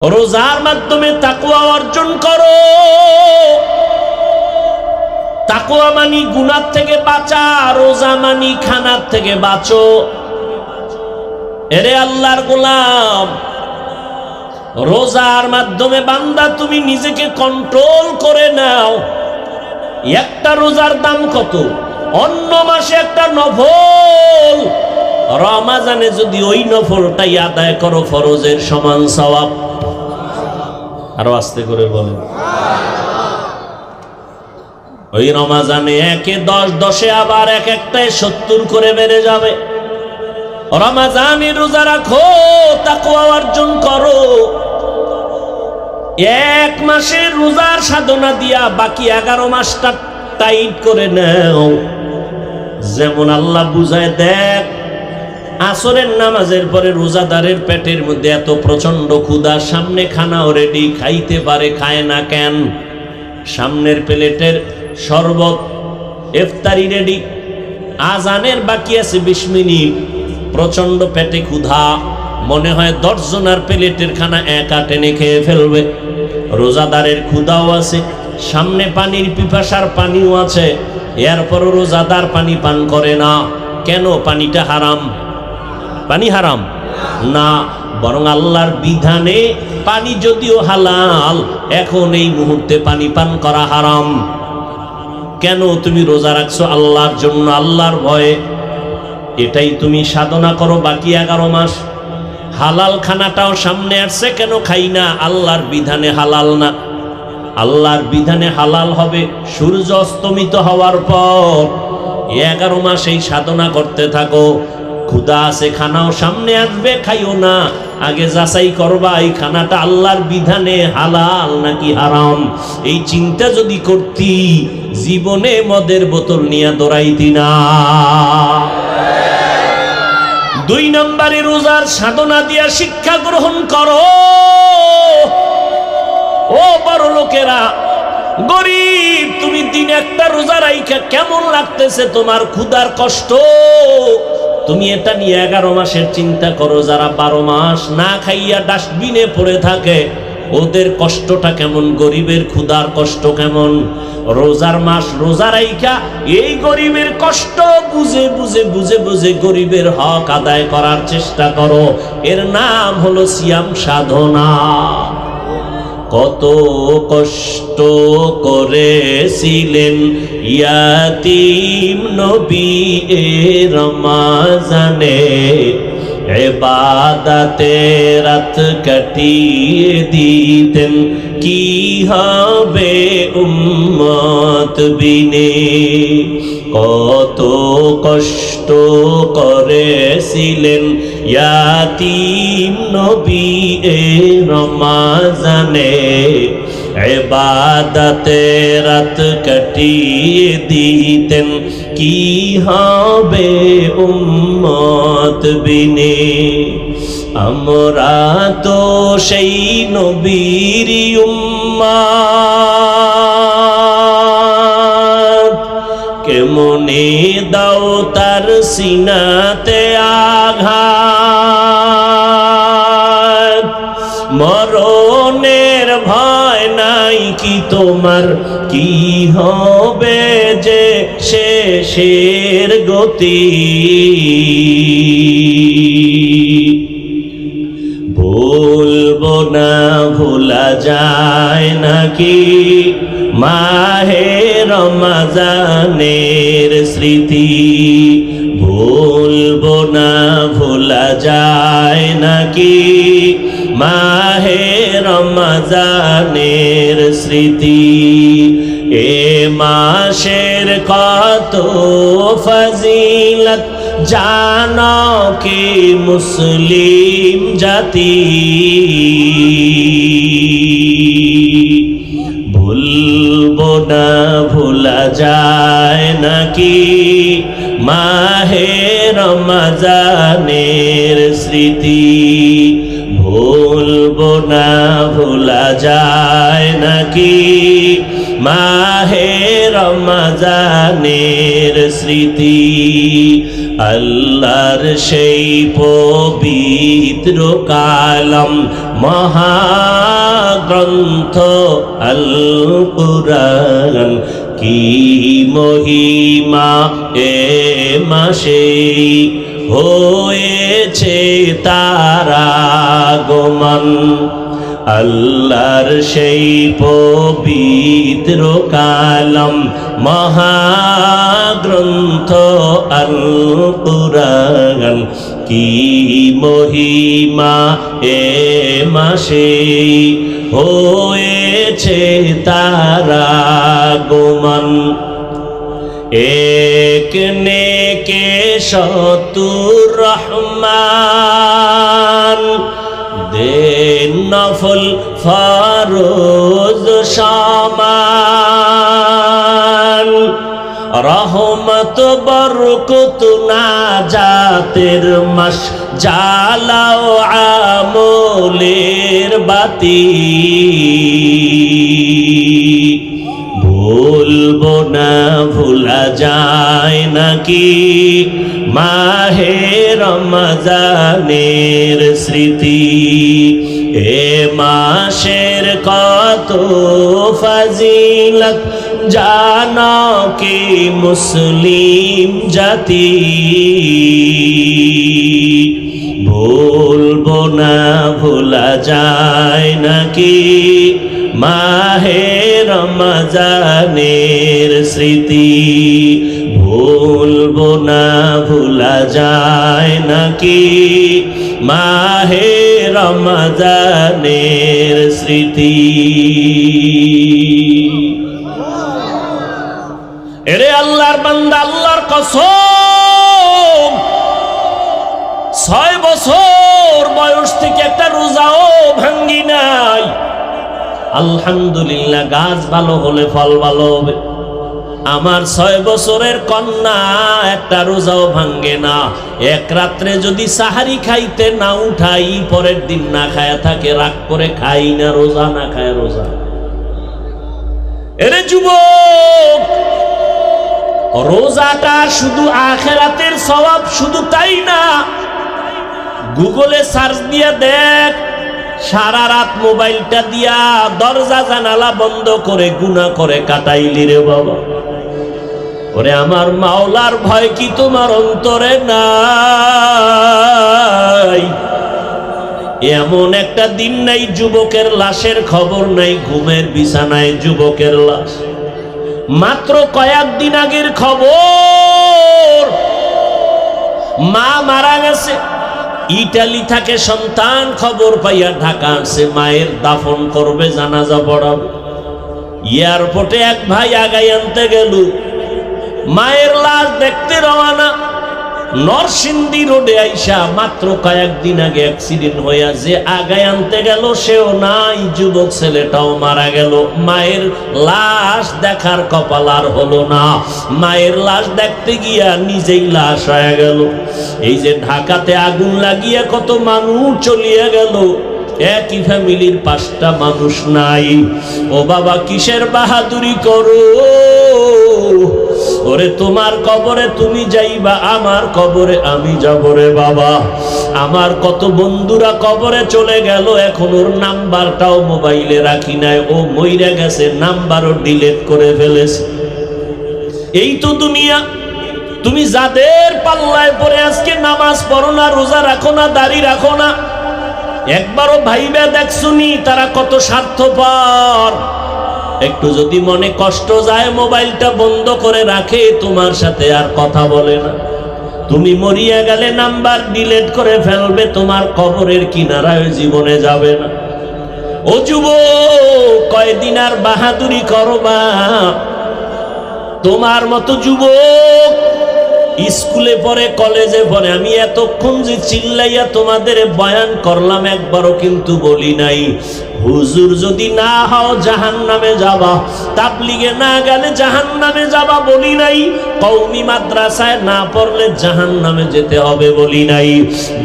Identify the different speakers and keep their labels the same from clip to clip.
Speaker 1: রোজার মাধ্যমে তাকওয়া অর্জন করো। তাকওয়া মানি গুনাহ থেকে বাঁচা, রোজা মানি খানার থেকে বাঁচো। এরে আল্লাহর গোলাম, রোজার মাধ্যমে বান্দা তুমি নিজেকে কন্ট্রোল করে নাও। একটা রোজার দাম কত? অন্য মাসে একটা নফল, রমাজানে যদি ওই নফলটাই আদায় করো ফরজের সমান সওয়াব। আরো আস্তে করে বলেন। ওই রমাজানে একে 10, 10-এ আবার এক একটায় 70 করে বেড়ে যাবে। রমাজানে রোজা রাখো, তাকওয়া অর্জন করো। এক মাসের রোজার সাধনা দিয়া বাকি 11 মাসটা টাইট করে নাও। যেমন আল্লাহ বুঝায়, দেখ আসরের নামাজের পরে রোজাদারের পেটের মধ্যে এত প্রচন্ড ক্ষুধা, সামনে খানাও রেডি, খাইতে পারে, খায় না কেন? সামনের প্লেটের শরবত, ইফতারি রেডি, আজানের বাকি আছে 20 মিনিট, প্রচন্ড পেটে ক্ষুধা, মনে হয় 10 জনের প্লেটের খানা একা টেনে খেয়ে ফেলবে। রোজাদারের ক্ষুধাও আছে, সামনে পানির পিপাসার পানিও আছে, এরপরও রোজাদার পানি পান করে না কেন? পানিটা হারাম? পানি হারাম না, বরং আল্লাহর বিধানে পানি যদিও হালাল, এখন এই মুহূর্তে পানি পান করা হারাম। কেন? তুমি রোজা রাখছো আল্লাহর জন্য, আল্লাহর ভয়ে। এটাই তুমি সাধনা করো বাকি 11 মাস। হালাল খানাটাও সামনে আসছে, কেন খাই না? আল্লাহর বিধানে হালাল না। আল্লাহর বিধানে হালাল হবে সূর্য অস্তমিত হওয়ার পর। 11 মাস এই সাধনা করতে থাকো। ক্ষুধা আছে, খানাও সামনে আসবে, খাইও না, আগে যাচাই করবা এই খানাটা আল্লাহর বিধানে হালাল নাকি হারাম। এই চিন্তা যদি করতি, জীবনে মদের বোতল নিয়ে দৌড়াইতি না। 2 নম্বরে রোজার সাধনা দিয়া শিক্ষা গ্রহণ করো। ও বড় লোকেরা, গরিব, তুমি দিন একটা রোজা রাইখা কেমন লাগতেছে তোমার? ক্ষুধার কষ্ট, তুমি এটা নিয়ে 11 মাসের চিন্তা করো। যারা 12 মাস না খাইয়া ডাস্টবিনে পড়ে থাকে, ওদের কষ্টটা কেমন? গরিবের ক্ষুধার কষ্ট কেমন? রোজার মাস রোজা রাইখা এই গরিবের কষ্ট বুঝে বুঝে বুঝে বুঝে গরিবের হক আদায় করার চেষ্টা করো। এর নাম হলো সিয়াম সাধনা। কত কষ্ট করেছিলেন ইয়াতীম নবী এ রমাজানে, ইবাদতে রাত কাটিয়ে দিতেন, কি হবে উম্মত বিনে। কত কষ্ট করেছিলেন ইয়াতীম নবী এ রমাজানে, ইবাদতে রাত কাটিয়ে দিতেন, কি হবে উম্মত বিনে। আমরা তো সেই নবীর উম্মত, কেমনে দাও তার সিনাতে আঘাত। মরণের ভয় নাই কি তোমার? কি হবে যে শেষের গতি? ভুলবো না, ভোলা যায় নাকি মাহে রমজানের স্মৃতি? ভুলবো না, ভোলা যায় নাকি মাহে রমজানের স্মৃতি? এ মাসের কত ফজিলত জানো কি মুসলিম জাতি? ভুলবো না, ভোলা যায় নাকি মাহে রমজানের স্মৃতি? ভুলবো না, ভোলা যায় নাকি মাহে রমজানের স্মৃতি? আল্লাহর সেই পবিত্র কালাম মহাগ্রন্থ আল কুরআন কি মহিমা এ মাসে হয়েছে তার আগমন আল্লাহর সেই পবিত্র কালাম মহাগ্রন্থ আল কুরআন কি মহিমা এ মাসে হয়েছে তার আগমন এক নেকে শতুর রহমান দেন নফল ফরজ সমান রহমত বরকত নাজাতের মাস জ্বালাও আমলের বাতি ভুলবো না ভোলা যায় নাকি মাহে রমজানের স্মৃতি এ মাসের কত ফজিলত জানো কি মুসলিম জাতি ভুলবো না ভোলা যায় নাকি মাহে রমজানের স্মৃতি ভুলবো না ভোলা যায় নাকি মাহে রমজানের স্মৃতি এরে আল্লাহর বান্দা আল্লাহর কসম 6 বছর বয়স থেকে একটা রোজাও ভাঙ্গি নাই আলহামদুলিল্লাহ গাছ ভালো হলে ফল ভালো হবে আমার 6 বছরের কন্যা একটা রোজাও ভাঙ্গে না এক রাত্রে যদি সাহারি খাইতে না উঠাই পরের দিন না খায়া থাকে রাগ করে খাই না রোজা না খায় রোজা এরে যুবক রোজাটা শুধু আখিরাতের সওয়াব শুধু তাই না গুগলে সার্চ দিয়ে দেখ সারা রাত মোবাইলটা দিয়া দরজা জানালা বন্ধ করে গুনাহ করে কাটাইলি রে বাবা ওরে আমার মাওলার ভয় কি তোমার অন্তরে নাই এমন একটা দিন নাই যুবকের লাশের খবর নাই ঘুমের বিছানায় যুবকের লাশ মাত্র কয়েকদিন আগের খবর মা মারা গেছে ইটালি থেকে সন্তান খবর পাইয়া ঢাকা আসছে মায়ের দাফন করবে জানাজা পড়াবে এয়ারপোর্টে এক ভাই আগাই আনতে গেল মায়ের লাশ দেখতে রওনা নরসিংদী রোডে আইসা মাত্র কয়েকদিন আগে অ্যাক্সিডেন্ট হইয়া যে আগায় আনতে গেল সেও নাই যুবক ছেলেটাও মারা গেল মায়ের লাশ দেখার কপাল আর হলো না মায়ের লাশ দেখতে গিয়া নিজেই লাশ হয়ে গেল এই যে ঢাকাতে আগুন লাগিয়া কত মানুষ চলিয়া গেল একই ফ্যামিলির 5টা মানুষ নাই ও বাবা কিসের বাহাদুরি করো ওরে তোমার কবরে তুমি যাইবা আমার কবরে আমি যাব রে বাবা আমার কত বন্ধুরা কবরে চলে গেল এখন ওর নাম্বারটাও মোবাইলে রাখি নাই ও মইরা গেছে নাম্বারও ডিলিট করে ফেলেছে এই তো দুনিয়া তুমি যাদের পাল্লায় পড়ে আজকে নামাজ পড়ো না রোজা রাখো না দাড়ি রাখো না একবারও ভাইবা দেখছুনি তারা কত স্বার্থপর একটু যদি মনে কষ্ট যায় মোবাইলটা বন্ধ করে রাখে তোমার সাথে আর কথা বলে না তুমি মরিয়া গেলে নাম্বার ডিলিট করে ফেলবে তোমার কবরের কিনারায় জীবনে যাবে না ও যুবক কয়দিন আর বাহাদুরি করবা তোমার মতো যুবক স্কুলে পড়ে কলেজে পড়ে আমি এতক্ষণ যে চিল্লাইয়া তোমাদের বয়ান করলাম একবারও কিন্তু বলি নাই হুজুর যদি না হও জাহান্নামে যাবা তাবলিগে না গেলে জাহান্নামে যাবা বলি নাই কওমি মাদ্রাসায় না পড়লে জাহান্নামে যেতে হবে বলি নাই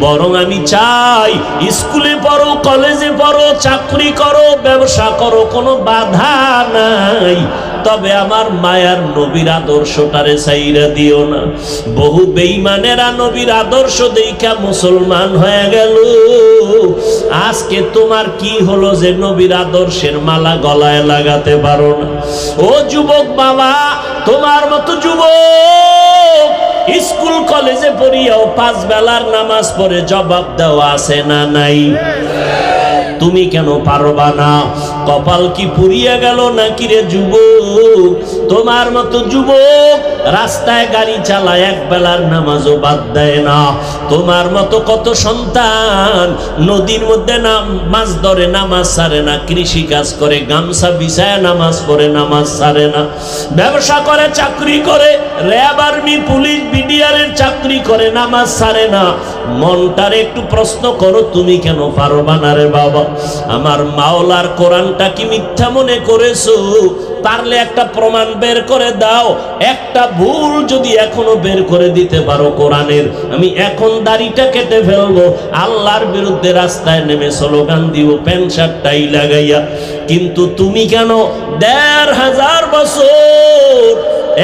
Speaker 1: বরং আমি চাই স্কুলে পড়ো কলেজে পড়ো চাকরি করো ব্যবসা করো কোনো বাধা নাই তবে আমার মায়ার নবীর আদর্শটারে ছাইরা দিও না বহু বেঈমানেরা নবীর আদর্শ দেখা মুসলমান হয়ে গেল। আজকে তোমার কি হলো যে নবীর আদর্শের মালা গলায় লাগাতে পারো না? ও যুবক বাবা, তোমার মতো যুবক স্কুল কলেজে পড়িয়াও 5 বেলার নামাজ পড়ে জবাব দেওয়া আছে না নাই? তুমি কেন পারবা না? কপাল কি পুড়িয়ে গেল নাকি রে যুবক? তোমার মতো যুবক রাস্তায় গাড়ি চালায় 1 বেলার নামাজও বাদ দেয় না। তোমার মতো কত সন্তান নদীর মধ্যে মাছ ধরে নামাজ ছাড়ে না, কৃষি কাজ করে গামছা বিছায় নামাজ পড়ে নামাজ ছাড়ে না, ব্যবসা করে চাকরি করে র্যাব আর্মি পুলিশ বিডিআরের চাকরি করে নামাজ ছাড়ে না। মনটারে একটু প্রশ্ন করো, তুমি কেন পারবা না রে বাবা? আমার মাওলার কোরআনটা কি মিথ্যা মনে করেছো? পারলে একটা প্রমাণ বের করে দাও। একটা ভুল যদি এখনো বের করে দিতে পারো কোরআনের, আমি এখন দাড়িটা কেটে ফেলবো, আল্লাহর বিরুদ্ধে রাস্তায় নেমে স্লোগান দিব প্যান্ট শার্ট টাই লাগাইয়া। কিন্তু তুমি কেন 1500 বছর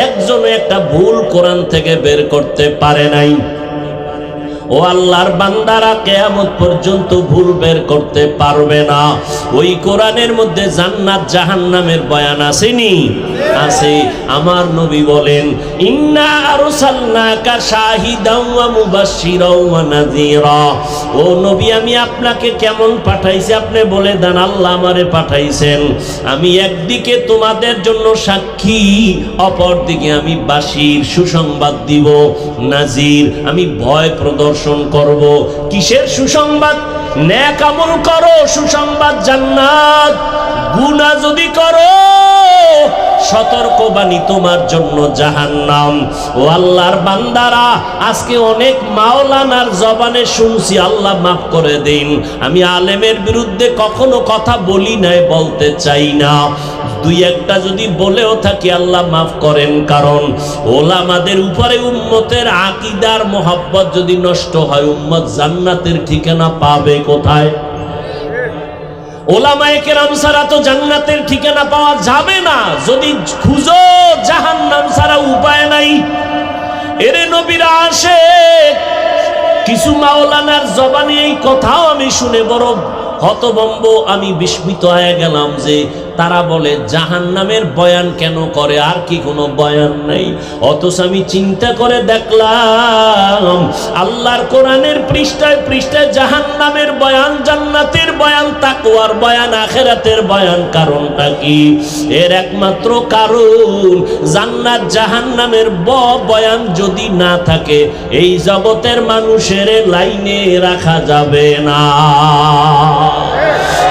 Speaker 1: একজন একটা ভুল কোরআন থেকে বের করতে পারে নাই? ও আল্লাহর বান্দারা, কিয়ামত পর্যন্ত ভুল বের করতে পারবে না। ওই কোরআনের মধ্যে জান্নাত জাহান্নামের বয়ান আসেনি? আছে। আমার নবী বলেন, ইন্না আরসালনাকা শাহিদাও ওয়া মুবাশশিরাও ওয়া নাযীরা। ও নবী, আমি আপনাকে কেমন পাঠাইছি আপনি বলে দেন। আল্লাহ আমারে পাঠাইছেন, আমি একদিকে তোমাদের জন্য সাক্ষী, অপরদিকে আমি বাশীর সুসংবাদ দিব, নাজির আমি ভয় প্রদর্শন করব। কিসের সুসংবাদ? নেক আমল করো, সুসংবাদ জান্নাত। গুনাহ যদি করো, সতর্কবাণী তোমার জন্য জাহান্নাম। ও আল্লাহর বান্দারা, আজকে অনেক মাওলানার জবানে শুনছি, আল্লাহ মাফ করে দিন, আমি আলেমের বিরুদ্ধে কখনো কথা বলি নাই, বলতে চাই না। 2-1টা যদি বলেও থাকি আল্লাহ মাফ করেন, কারণ ওলামাদের উপরে উম্মতের আকীদার মোহাব্বত যদি নষ্ট হয়, উম্মত জান্নাতের ঠিকানা পাবে কোথায়? ওলামায়ে কেরাম ছাড়া তো জান্নাতের ঠিকানা পাওয়া যাবে না। যদি খুঁজো জাহান্নাম ছাড়া উপায় নাই। এরে নবীরা আসে, কিছু মাওলানার জবানে এই কথাও আমি শুনে বড় হতভম্ব, আমি বিস্মিত হয়ে গেলাম যে তারা বলে জাহান্নামের বয়ান কেন করে, আর কি কোনো বয়ান নাই? অথচ আমি চিন্তা করে দেখলাম আল্লাহর কোরআনের পৃষ্ঠায় পৃষ্ঠায় জাহান্নামের বয়ান, জান্নাতের বয়ান, তাকওয়ার বয়ান, আখিরাতের বয়ান। কারণটা কি? এর একমাত্র কারণ, জান্নাত জাহান্নামের বয়ান যদি না থাকে, এই জগতের মানুষের লাইনে রাখা যাবে না।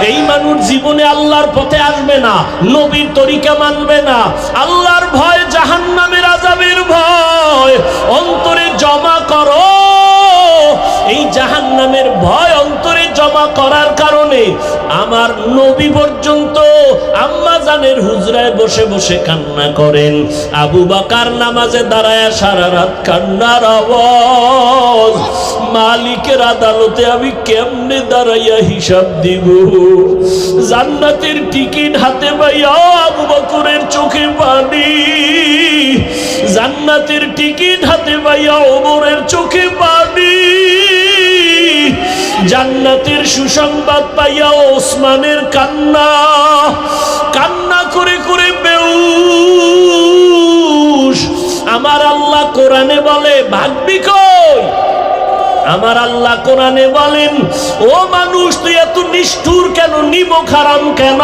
Speaker 1: এই মানুষ জীবনে আল্লাহর পথে আসবে না, নবীর তরিকা মানবে না। আল্লাহর ভয়, জাহান্নামের আযাবের ভয় অন্তরে জমা করো। এই জাহান্নামের ভয় অন্তরে জমা করার কারণে আমার নবী পর্যন্ত আম্মা জানের হুজরায় বসে বসে কান্না করেন। আবু বকর নামাজে দাঁড়ায় সারা রাত কান্নার আওয়াজ। মালিকের আদালতে আমি কেমনে দাঁড়াইয়া হিসাব দিব? জান্নাতের টিকিট হাতে পাইয়া আবু বকরের চোখে পানি, জান্নাতের টিকিট হাতে পাইয়া ওমরের চোখে পানি, জান্নাতের সুসংবাদ পাইয়া ওসমানের কান্না, কান্না করে করে বেউস। আমার আল্লাহ কোরআনে বলে, ভাগবি কই? আমার আল্লাহ কোরআনে বলেন, ও মানুষ তুই এত নিষ্ঠুর কেন, নিমক হারাম কেন?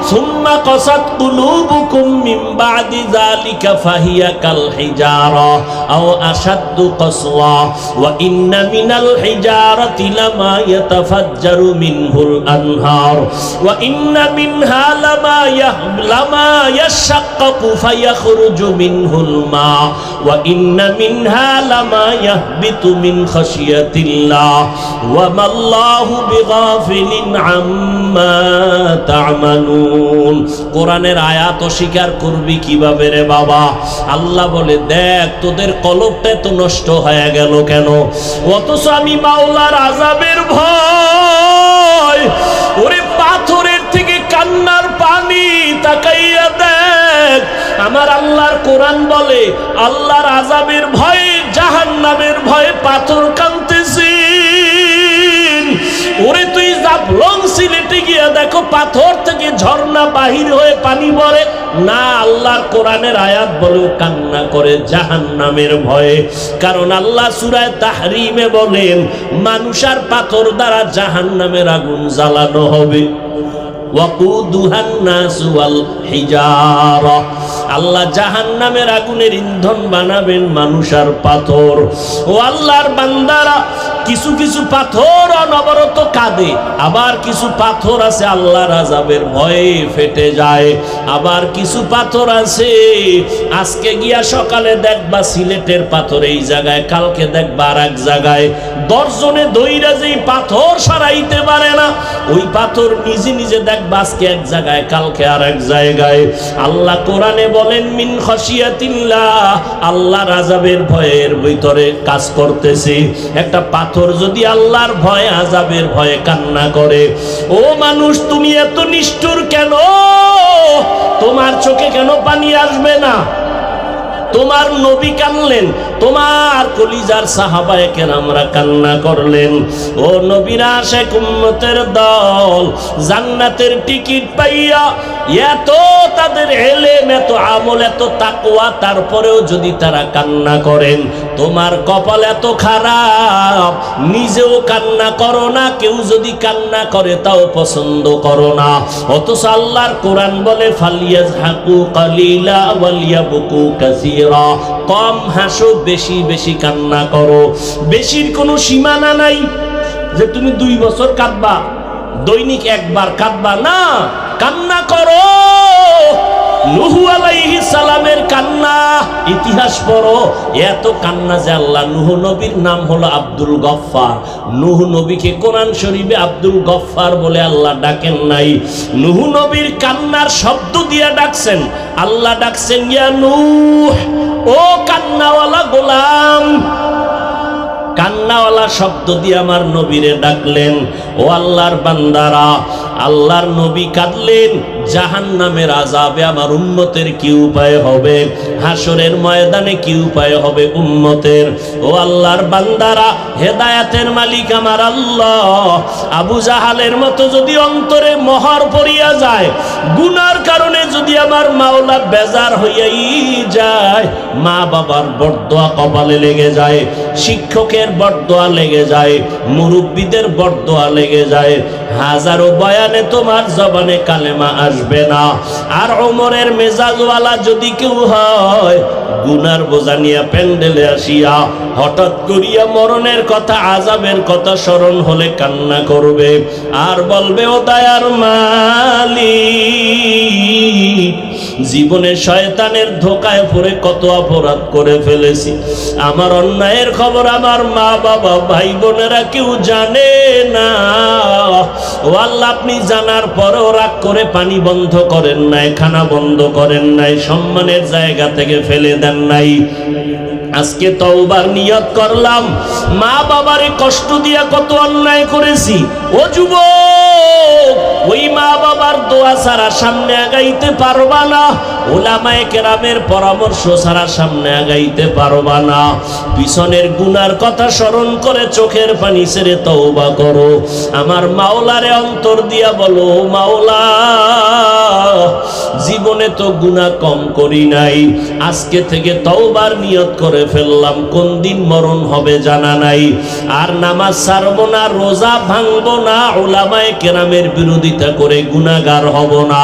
Speaker 1: সুম্মা কাসাত কুলুবুকুম মিন বাদি যালিকা ফাহিয়া কাল হিজারা আও আশাদ্দু কাসওয়া ওয়া ইন্না মিনাল হিজারাতি লামা ইয়াতাফাজ্জারু মিনহুল আনহার ওয়া ইন্না মিনহা লামা ইয়াশাক্কাকু ফায়াখরুজু মিনহুল মা ওয়া ইন্না মিনহা লামা ইয়াহবিতু মিন খাশিয়াত কোরআনের আয়াত অস্বীকার করবি কিভাবে রে বাবা? আল্লাহ বলে, দেখ তোদের কলবটা তো নষ্ট হয়ে গেল কেন? অথচ আমি মাওলার আযাবের ভয়, ওরে পাথরের থেকে কান্নার পানি, তাকাইয়া দেখ আমার আল্লাহর কোরআন বলে আল্লাহর আযাবের ভয়ে জাহান্নামের ভয়ে পাথর কাঁদতেছে। ওরে তুই জাফলং সিলেটে গিয়া দেখো পাথর থেকে ঝর্ণা বাহির হয়ে পানি পড়ে না, আল্লাহর কোরআনের আয়াত বলে কান্না করে জাহান্নামের ভয়ে। কারণ আল্লাহ সূরা তাহরিমে বলেন মানুষ আর পাথর দ্বারা জাহান্নামের আগুন জ্বালানো হবে। ওয়াকুদুহান নাস ওয়াল হিজারা, আল্লাহ জাহান্নামের আগুনের ইন্ধন বানাবেন মানুষ আর পাথর। ও আল্লাহর বান্দারা, কিছু কিছু পাথর অনবরত কাঁদে, আবার কিছু পাথর আছে আল্লাহর আযাবের ভয়ে ফেটে যায়। আবার কিছু পাথর আছে আজকে গিয়া সকালে দেখবা সিলেটের পাথর এই জায়গায়, কালকে দেখবা আর এক জায়গায়। 10 জনে দইরা যেই পাথর সরাইতে পারে না, ওই পাথর নিজে নিজে দেখবা আজকে এক জায়গায় কালকে আর এক জায়গায়। আল্লাহ কোরআনে বলেন মিন খাশিয়াতিল্লাহ, আল্লাহর আযাবের ভয়ের ভিতরে কাজ করতেছে। একটা পাথর যদি আল্লাহর ভয়ে আযাবের ভয়ে কান্না করে, ও মানুষ তুমি এত নিষ্ঠুর কেন? তোমার চোখে কেন পানি আসবে না? তোমার নবী কানলেন, তোমার কলিজার সাহাবায়ে কেরামরা কান্না করলেন। ও নবীর আশিক উম্মতের দল জান্নাতের টিকিট পাইয়া এত তাদের ইলম, এত আমল, এত তাকওয়া, তারপরেও যদি তারা কান্না করেন, তোমার কপাল এত খারাপ, নিজেও কান্না করো না, কেউ যদি কান্না করে তাও পছন্দ করো না। অথচ আল্লাহর কোরআন বলে ফালিয়াজহাকু কালিলা ওয়ালিয়াবকু কাসীরা, কম হাসো বেশি বেশি কান্না করো। বেশির কোনো সীমানা নাই যে তুমি 2 বছর কাঁদবা, দৈনিক একবার কাঁদবা না, কান্না করো। নূহ আলাইহিস সালামের কান্না ইতিহাস পড়ো, এত কান্না যে আল্লাহ নূহ নবীর নাম হলো আব্দুল গফফার। নূহ নবীকে কোরআন শরীফে আব্দুল গফফার বলে আল্লাহ ডাকেন নাই, নূহ নবীর কান্নার শব্দ দিয়ে ডাকছেন। আল্লাহ ডাকছেন ইয়া নূহ, ও কান্নাওয়ালা গোলাম। কান্নাওয়ালা শব্দ দিয়ে আমার নবীরে ডাকলেন। ও আল্লাহর বান্দারা, আল্লাহর নবী কাঁদলেন, জাহান্নামের আযাবে আমার উম্মতের কি উপায় হবে, হাসরের ময়দানে কি উপায় হবে উম্মতের। ও আল্লাহর বান্দারা, হেদায়েতের মালিক আমার আল্লাহ। আবু জাহালের মতো যদি অন্তরে মোহর পড়িয়া যায়, গুনার কারণে যদি আমার মাওলা বেজার হইয়াই যায়, মা বাবার বরদোয়া কপালে লেগে যায়, শিক্ষকের বরদোয়া লেগে যায়, মুরব্বীদের বরদোয়া লেগে যায়, হাজারো বয়ানে তোমার জবানে কালেমা আসবে না। আর ওমরের মেজাজওয়ালা যদি কেউ হয়, গুনার বোঝা নিয়ে প্যান্ডেলে আসিয়া হঠাৎ করিয়া মরণের কথা, আযাবের কথা স্মরণ হলে কান্না করবে আর বলবে ও দয়ার মালিক, জীবনে শয়তানের ধোকায় পড়ে কত অপরাধ করে ফেলেছি, আমার অন্যায়ের খবর আমার মা বাবা ভাই বোনেরা কেউ জানে না। ও আল্লাহ, আপনি জানার পরেও রাগ করে পানি বন্ধ করেন নাই, খানা বন্ধ করেন নাই, সম্মানের জায়গা থেকে ফেলে দেন নাই। আজকে তওবার নিয়ত করলাম, মা বাবারে কষ্ট দিয়া কত অন্যায় করেছি। ও যুবক, ওই মা বাবার দোয়া ছাড়া সামনে আগাইতে পারবা না, উলামায়ে কেরামের পরামর্শ ছাড়া সামনে আগাইতে পারবা না। পিছনের গুনার কথা স্মরণ করে চোখের পানি ছেড়ে তওবা করো। আমার মাওলারে অন্তর দিয়া বলো, মাওলা জীবনে তো গুনাহ কম করি নাই, আজকে থেকে তওবার নিয়ত করে ফেললাম, কোন দিন মরণ হবে জানা নাই। আর নামাজ ছাড়বো না, রোজা ভাঙবো না, উলামায়ে কেরামের বিরোধিতা করে গুনাহগার হব না,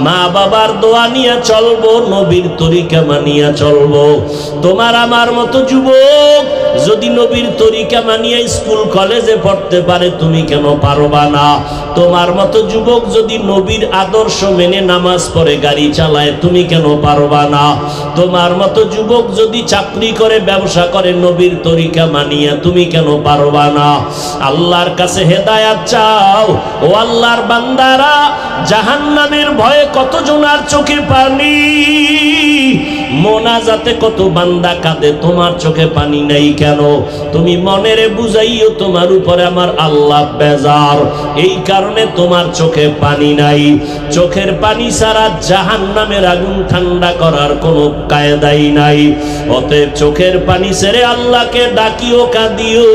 Speaker 1: মা বাবার দোয়া নিয়ে চলবো, নবীর তরিকা মানিয়া চলবো। তোমার আমার মতো যুবক যদি নবীর তরিকা মানিয়ে স্কুল কলেজে পড়তে পারে, তুমি কেন পারবা না? তোমার মতো যুবক যদি নবীর আদর্শ মেনে নামাজ পড়ে গাড়ি চালায়, তুমি কেন পারবা না? তোমার মতো যুবক যদি চাকরি করে, ব্যবসা করে, নবীর তরিকা মানিয়া, তুমি কেন পারবা না? আল্লাহর কাছে হেদায়াত চাও। ও আল্লাহর বান্দারা, জাহান্নামের ভয়ে কতজনার চোখে পানি, মোনাজাতে কত বান্দা কাঁদে, তোমার চোখে পানি নাই কেন? তুমি মনেরে বুঝাইও তোমার উপরে আমার আল্লাহ বেজার, এই কারণে তোমার চোখে পানি নাই। চোখের পানি ছাড়া জাহান্নামের আগুন ঠান্ডা করার কোনো কায়দাই নাই। অতএব চোখের পানি ছেড়ে আল্লাহকে ডাকিও, কাঁদিও।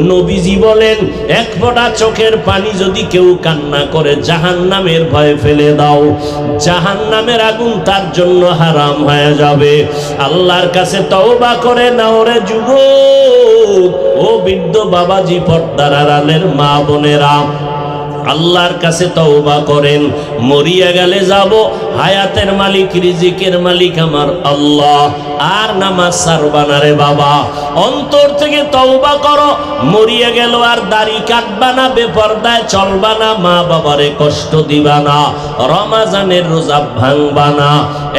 Speaker 1: নবীজি বলেন, এক ফোঁটা চোখের পানি যদি কেউ কান্না করে জাহান্নামের ভয়ে ফেলে দাও, জাহান্নামের আগুন তার জন্য হারাম হয়ে যাবে। আল্লাহর কাছে তওবা করে নাও রে যুবক, ও বৃদ্ধ বাবাজি, পর্দার আড়ালের মা বোনেরা, আল্লাহর কাছে তওবা করেন। মরিয়া গেলে যাব, হায়াতের মালিক রিজিকের মালিক আমার আল্লাহ, আর নামাজ ছাড়বানা রে বাবা। অন্তর থেকে তওবা করো। মরিয়া গেল আর দাড়ি কাটবা না, বেপরদায় চলবা না, মা বাবারে কষ্ট দিবা না, রমাজানের রোজা ভাঙবা না,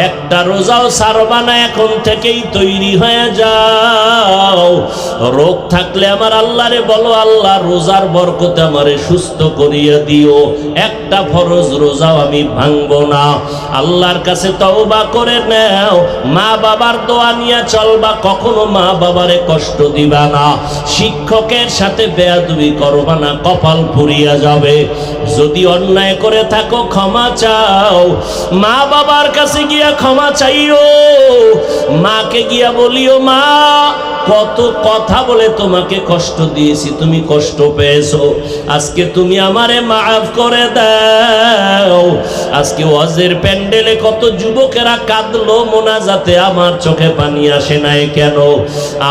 Speaker 1: একটা রোজাও ছাড়বা না। এখন থেকেই তৈরি হয়ে যাও। রোগ থাকলে আমার আল্লাহরে বলো, আল্লাহ রোজার বরকতে আমারে সুস্থ করিয়া দিও, একটা ফরজ রোজাও আমি ভাঙবো না। আল্লাহর কাছে তওবা করে নাও। মা বাবার দোয়া নিয়ে চলবা, কখনো মা বাবারে কষ্ট দিবা না। শিক্ষকের সাথে বেয়াদবি করবা না, কপাল পুড়িয়া যাবে। যদি অন্যায় করে থাকো ক্ষমা চাও, মা বাবার কাছে গিয়া ক্ষমা চাইও। মাকে গিয়া বলিও, মা কত কথা বলে তোমাকে কষ্ট দিয়েছি, তুমি কষ্ট পেয়েছো, আজকে তুমি আমারে মাফ করে দাও। আজকে ওয়াজের প্যান্ডেলে কত যুবকেরা কাঁদলো মোনাজাতে, আমার চোখে পানি আসে নাই কেন?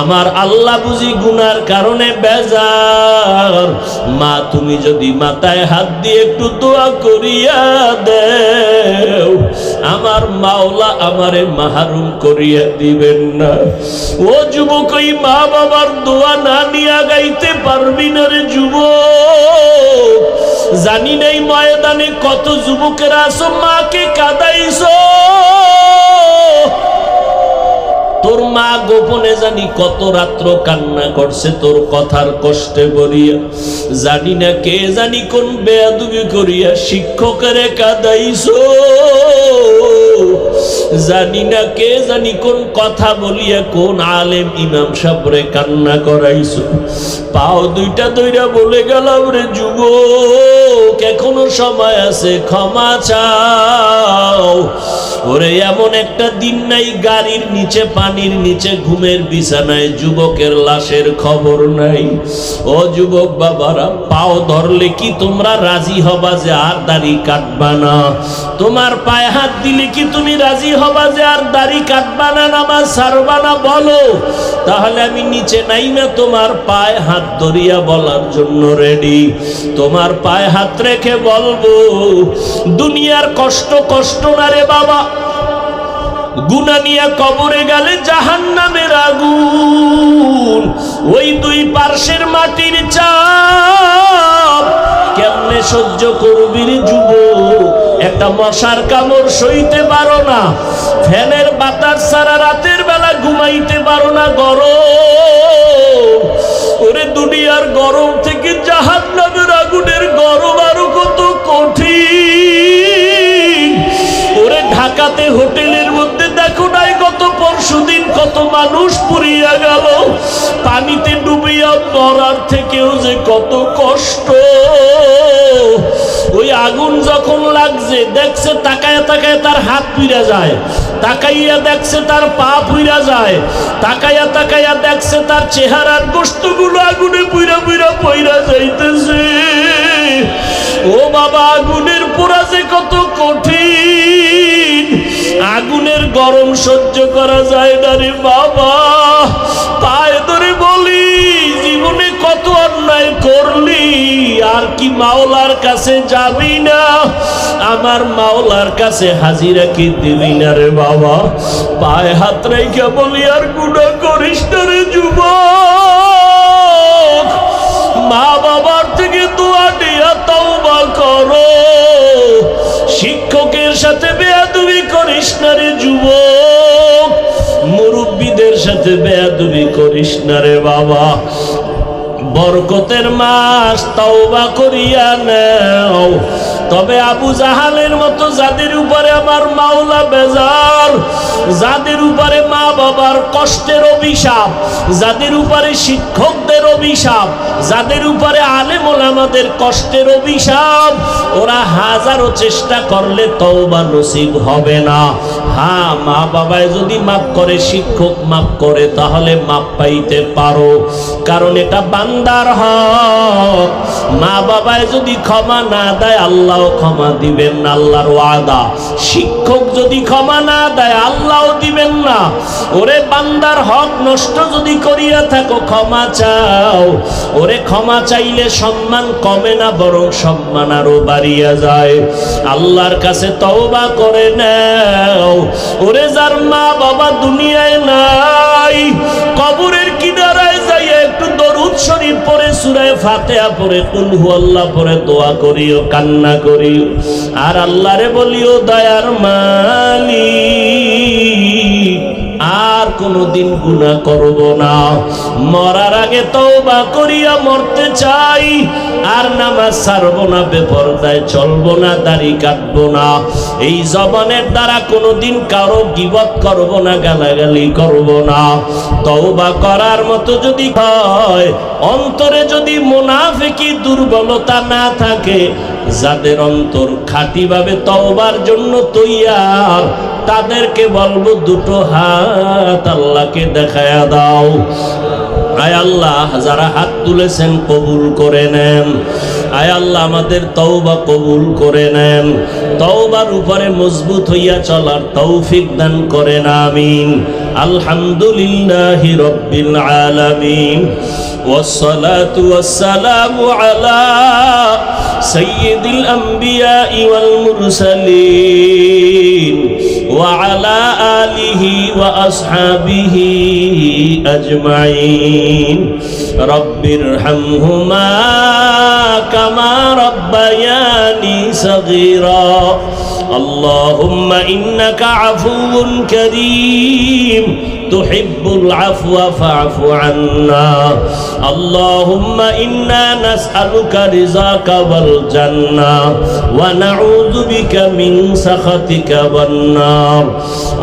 Speaker 1: আমার আল্লাহ বুঝি গুনার কারণে বেজার। মা তুমি যদি মাথায় হাত দিয়ে একটু দোয়া করিয়া দেও, আমার মাওলা আমারে মাহরুম করিয়া দিবেন না। ও যুবক, ওই মা বাবার দোয়া না নিয়া গাইতে পারবি না রে যুবক। জানি নাই ময়দানে কত যুবকেরা আছো, মাকে কাঁদাইছো। তোর মা গোপনে জানি কত রাত্র কান্না করছে তোর কথার কষ্টে বলিয়া। জানি না কে জানি কোন বেয়াদবি করিয়া শিক্ষকের কাঁদাইছো। জানি না কে জানি কোন কথা বলিয়া কোন আলেম ইমাম সাহেবরে কান্না করাইছো। পাও দুইটা দইরা বলে গেলাম রে যুবক, এখনো সময় আছে, ক্ষমা চাও। ওরে এমন একটা দিন নাই গাড়ির নিচে, পানির নিচে, ঘুমের বিছানায় যুবকের লাশের খবর নাই। ও যুবক বাবারা, পাও ধরলে কি তোমরা রাজি হবা যে আর দাড়ি কাটবা না? তোমার পায়ে হাত দিলে কি তুমি রাজি হবা যে আর দাড়ি কাটবা না, নামাজ ছাড়বা না? বলো, তাহলে আমি নিচে নাইমা তোমার পায়ে হাত ধরিয়া বলার জন্য রেডি। তোমার পায়ে হাত রেখে বলবো, দুনিয়ার কষ্ট কষ্ট না রে বাবা, গুনাহ নিয়া কবরে গেলে জাহান্নামের আগুন, ওই দুই পার্শ্বের মাটির চাপ কেমনে সহ্য করবি রে যুবক? একটা মশার কামড় সইতে পারো না, ফ্যানের বাতাস ছাড়া রাতের বেলা ঘুমাইতে পারো না, গরম। ওরে দুনিয়ার গরম থেকে জাহান্নামের আগুনের গরম আরো কত কঠিন। ওরে ঢাকাতে হোটেলের মধ্যে দেখো নাই গত পরশুদিন কত মানুষ পুড়িয়া গেল। পানিতে ডুবিয়া মরার থেকেও যে কত কষ্ট। ওই আগুন যখন লাগছে, দেখছে তাকায় তাকায় তার হাত পুড়া যায়, তাকাইয়া দেখছে তার পা পুড়া যায়, তাকাইয়া তাকাইয়া দেখছে তার চেহারার গোশতগুলো আগুনে পুড়া পুড়া পইরা যাইতেছে। ও বাবা, আগুনের পোড়া যে কত কঠিন, আগুনের গরম সহ্য করা যায় না রে বাবা। পায়ে ধরে বলি, জীবনে কত অন্যায় করলি, আর কি মাওলার কাছে যাবি না? আমার মাওলার কাছে হাজিরা কি দিবি না রে বাবা? পায়ে হাত রেখে বলি, আর গুনাহ করিস না রে যুবক। মা বাবার থেকে দোয়া দিয়া তওবা করো। শিক্ষকের সাথে বেয়াদবি করিস না রে যুবক। মুরব্বীদের সাথে বেয়াদবি করিস না রে বাবা। বরকতের মাস, তওবা করিয়া নাও। তবে আবু জাহালের মতো যাদের উপরে আমার মাওলা বেজার, যাদের উপরে মা বাবার কষ্টের অভিশাপ, যাদের উপরে শিক্ষকদের অভিশাপ, যাদের উপরে আলেম ওলামাদের কষ্টের অভিশাপ, ওরা হাজারো চেষ্টা করলে তওবা নসিব হবে না। হ্যাঁ, মা বাবায় যদি মাফ করে, শিক্ষক মাফ করে, তাহলে মাফ পাইতে পারো, কারণ এটা বান্দার হক। মা বাবায় যদি ক্ষমা না দেয়, আল্লাহ ক্ষমা দিবেন না, আল্লাহর ওয়াদা। শিক্ষক যদি ক্ষমা না দেয়, আল্লাহও দিবেন না। ওরে বান্দার হক নষ্ট যদি করিয়া থাকো, ক্ষমা চাও। ওরে ক্ষমা চাইলে সম্মান কমে না, বরং সম্মান আরো বাড়িয়া যায়। আল্লাহর কাছে তওবা করে নাও। ওরে যার মা বাবা দুনিয়ায় নাই, কবরের কিনারায় যাইয়া একটু দরুদ শরীফ পড়ে, সূরা ফাতিহা পড়ে, কুল হুয়াল্লাহ পড়ে দোয়া করিও, কান্না করিও, আর আল্লাহরে বলিও, দয়ার মালিক আর কোনদিন গুনাহ করব না। মরার আগে তওবা করিয়া মরতে চাই। আর নামাজ ছাড়বো না, বেপরদায় চলবো না, দাড়ি কাটবো না, এই জবানের দ্বারা কোনদিন কারো গীবত করব না, গালাগালি করব না। তওবা করার মতো যদি হয়, অন্তরে যদি মুনাফিকি দুর্বলতা না থাকে, যাদের অন্তর খাঁটিভাবে তওবার জন্য তৈয়ার, তাদেরকে বলবো দুটো হাত আল্লাহকে দেখায়া দাও। আয় আল্লাহ, যারা হাত তুলেছেন কবুল করে নেন। আয় আল্লাহ, আমাদের তওবা কবুল করে নেন। তওবার উপরে মজবুত হইয়া চলার তৌফিক দান করেন, আমিন। আলহামদুলিল্লাহি রাব্বিল আলামিন, ওয়াসসালাতু ওয়াসসালামু আলা সাইয়্যিদিল আমবিয়াই ওয়াল মুরসালিন ওয়া আলা আলিহি ওয়া আসহাবিহি আজমাইন। রব্বিরহামহুমা কামা রব্বায়ানি সগীরা। আল্লাহুম্মা ইন্নাকা আফুউন কারীম তুহিব্বুল আফওয়া ফা'ফু আন্না। আল্লাহুম্মা ইন্না নাসআলুকা রিযাকা ওয়াল জান্নাহ ওয়া নাউযু বিকা মিন সাখাতিকা ওয়ান নার।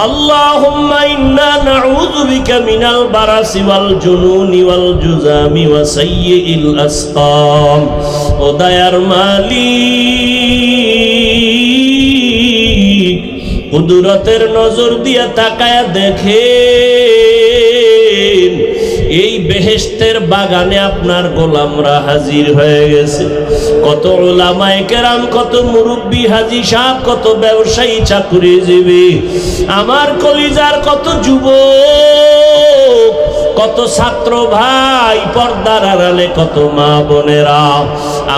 Speaker 1: আল্লাহুম্মা ইন্না নাউযু বিকা মিনাল বারাসি ওয়াল জুনুনি ওয়াল জুযামি ওয়া সাইয়্যিল আসকাম। ও দয়ার মালিক, কুদরতের নজর দিয়ে তাকায়া দেখেন, এই বেহেশতের বাগানে আপনার গোলামরা হাজির হয়ে গেছে। কত উলামায়ে কেরাম, কত মুরব্বী হাজী সাহেব, কত ব্যবসায়ী, চাকরিজীবী, আমার কলিজার কত যুবক, কত ছাত্র ভাই, পর্দার আড়ালে কত মা বোনেরা।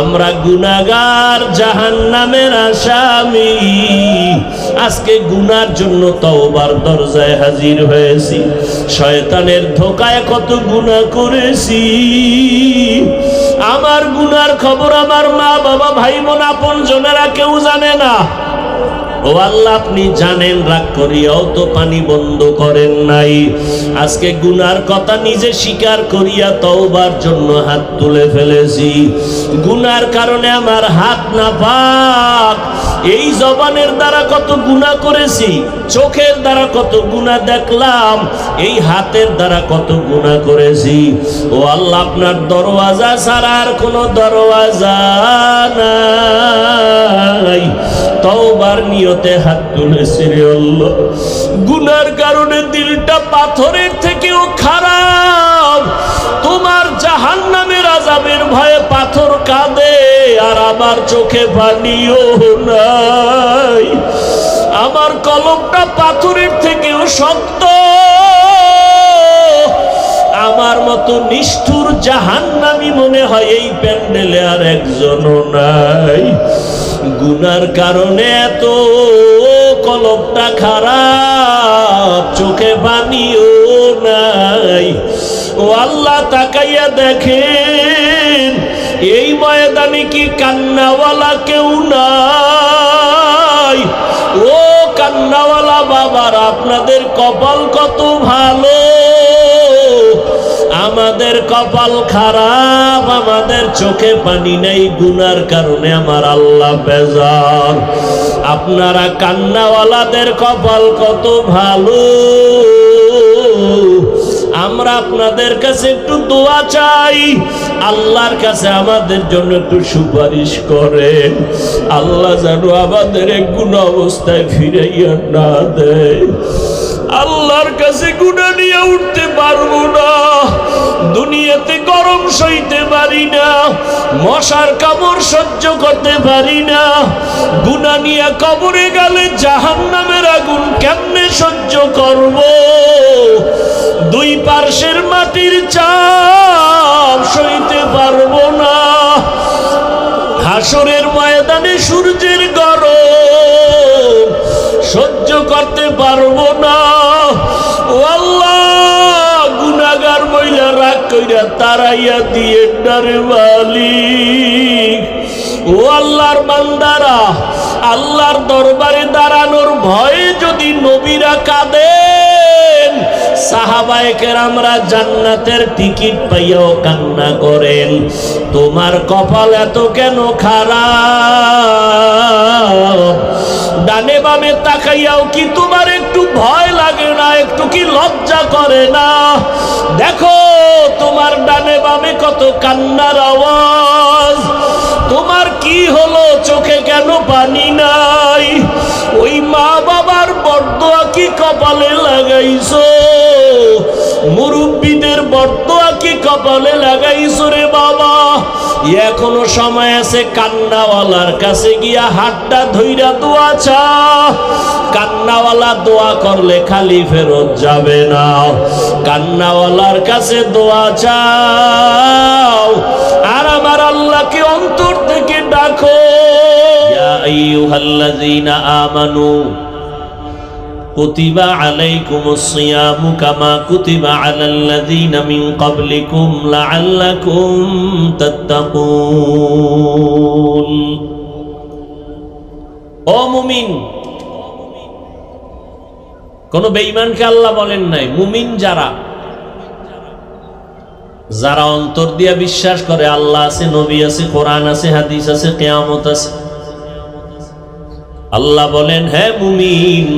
Speaker 1: আমরা গুনাহগার, জাহান্নামের আসামি। আজকে গুনার জন্য তওবার দরজায় হাজির হয়েছি। শয়তানের ধোকায় কত গুনাহ করেছি। আমার গুনার খবর আমার মা বাবা, ভাই বোন, আপন জনেরা কেউ জানে না। ও আল্লাহ, আপনি জানেন, রাগ করিয়াও তো পানি বন্ধ করেন নাই। আজকে গুনার কথা নিজে স্বীকার করিয়া তওবার জন্য হাত তুলে ফেলেছি। গুনার কারণে আমার হাত নাপাক। এই জবানের দ্বারা কত গুনাহ করেছি, চোখের দ্বারা কত গুনাহ দেখলাম, এই হাতের দ্বারা কত গুনাহ করেছি। ও আল্লাহ, আপনার দরওয়াজা ছাড়া আর কোনো দরওয়াজা নাই। তওবার নিয়তে হাত তুলেছি রে আল্লাহ। গুনার কারণে দিলটা পাথরের থেকেও খারাপ। তোমার জাহান্নামের আযাবের ভয়ে পাথর কাঁদে, আর আমার চোখে পানিও নাই। আমার কলমটা পাথরের থেকেও শক্ত। আমার মতো নিষ্ঠুর জাহান্নামী মনে হয় এই প্যান্ডেলে আর একজনও নাই। গুনার কারণে এত কলবটা খারাপ, চোখে পানিও নাই। ও আল্লাহ, তাকাইয়া দেখেন, এই ময়দানে কি কান্নাওয়ালা কেউ নাই? ও কান্নাওয়ালা বাবার, আপনাদের কপাল কত ভালো। আমাদের কপাল খারাপ, আমাদের চোখে পানি নাই, গুনার কারণে আমার আল্লাহ বেজার। আপনারা কান্নাওয়ালাদের কপাল কত ভালো। আমরা আপনাদের কাছে একটু দোয়া চাই, আল্লাহর কাছে আমাদের জন্য একটু সুপারিশ করেন। আল্লাহ যেন আমাদের এক গুনাহ অবস্থায় ফিরাইয়া না দেয়। আল্লাহর কাছে গুনাহ নিয়ে উঠতে পারবো না, দুনিয়াতে গরম সইতে পারি না, মশার কামড় সহ্য করতে পারি না, গুনাহ নিয়ে কবরে গেলে জাহান্নামের আগুন কেমনে সহ্য করব? দুই পার্শ্বের মাটির চাপ সইতে পারবো না, হাসরের ময়দানে সূর্যের গরম সহ্য করতে পারবো না। ও আল্লাহ, গুনাহগার মহিলা রাগ কইরা তারাইয়া দিয়ে ডারে মালিক। ও আল্লাহর বান্দারা, আল্লাহর দরবারে দাঁড়ানোর ভয়ে যদি নবীরা কাঁদেন, সাহাবায়ে কেরামরা জান্নাতের টিকিট পাইয়াও কান্না করেন, তোমার কপাল এত কেন খারাপ? ডানে বামে তাকাইয়াও কি তোমার একটু ভয় লাগে না? একটু কি লজ্জা করে না? দেখো তোমার ডানে বামে কত কান্নার আওয়াজ। তোমার কি হলো? চোখে কেন পানি নাই? ওই মা বাবার বরদোয়া কি কপালে লাগাইছো? মুরব্বীদের বরদোয়া কি কপালে লাগাইছো রে বাবা? এখনো সময় আছে, কান্নাওয়ালার কাছে গিয়া হাতটা ধইরা দোয়া চা। কান্নাওয়ালা দোয়া করলে খালি ফেরত যাবে না, কান্নাওয়ালার কাছে দোয়া চাও আর আমার আল্লাহকে অন্তর থেকে ডাকো। ইয়া আইয়ুহাল্লাযীনা আমানু কুতিবা আলাইকুমুস সিয়ামু কামা কুতিবা আলাল্লাযীনা মিন ক্বাবলিকুম লাআল্লাকুম তাত্তাকুন। ও মুমিন, কোন বেঈমানকে আল্লাহ বলেন নাই, মুমিন যারা যারা অন্তর দিয়া বিশ্বাস করে আল্লাহ আছে, নবী আছে, কোরআন আছে, হাদিস আছে, কিয়ামত আছে, আল্লাহ বলেন, হে মুমিন,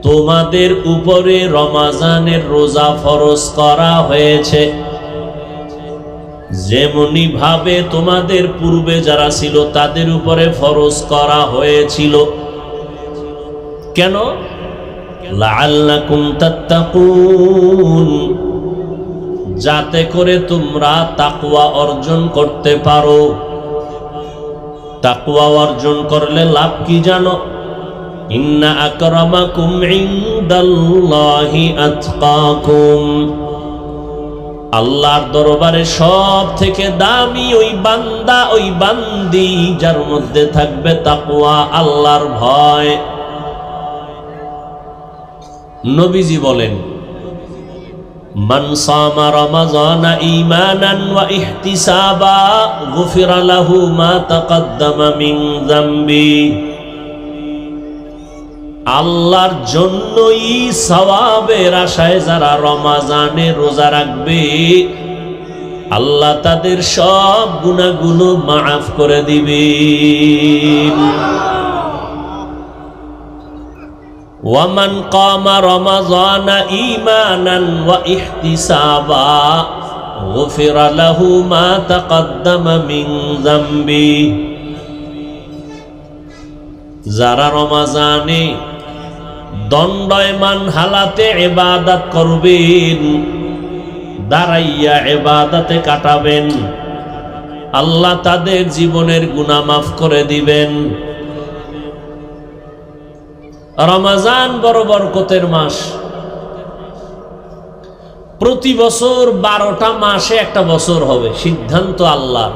Speaker 1: তোমাদের উপরে রমাজানের রোজা ফরজ করা হয়েছে, যেমনি ভাবে তোমাদের পূর্বে যারা ছিল তাদের উপরে ফরজ করা হয়েছিল। কেন? লাআল্লাকুম তাত্তাকুন, যাতে করে তোমরা তাকওয়া অর্জন করতে পারো। তাকওয়া অর্জন করলে লাভ কি জানো? ইন্না আকরামাকুম ইনদাল্লাহি আতকাকুম, আল্লাহর দরবারে সব থেকে দামি ওই বান্দা, ওই বান্দি যার মধ্যে থাকবে তাকওয়া, আল্লাহর ভয়। নবীজি বলেন, মান সামা রমাযানা ঈমানান ওয়া ইহতিসাবা গুফিরা লাহু মা তাকাদ্দামা মিন যামবি। আল্লাহর জন্যই সওয়াবের আশায় যারা রমাজানে রোজা রাখবে, আল্লাহ তাদের সব গুনাহগুলো মাফ করে দিবেন। ওয়ামান কামা রমাযানা ঈমানান ওয়া ইহতিসাবা গুফিরা লাহু মা তাকাদ্দামা মিন যামবি। যারা রমাজানে দণ্ডায়মান হালাতে ইবাদত করবেন, দাঁড়াইয়া ইবাদতে কাটাবেন, আল্লাহ তাদের জীবনের গুনাহ মাফ করে দিবেন। রমাজান বড় বরকতের মাস। প্রতি বছর 12টা মাসে একটা বছর হবে, সিদ্ধান্ত আল্লাহ।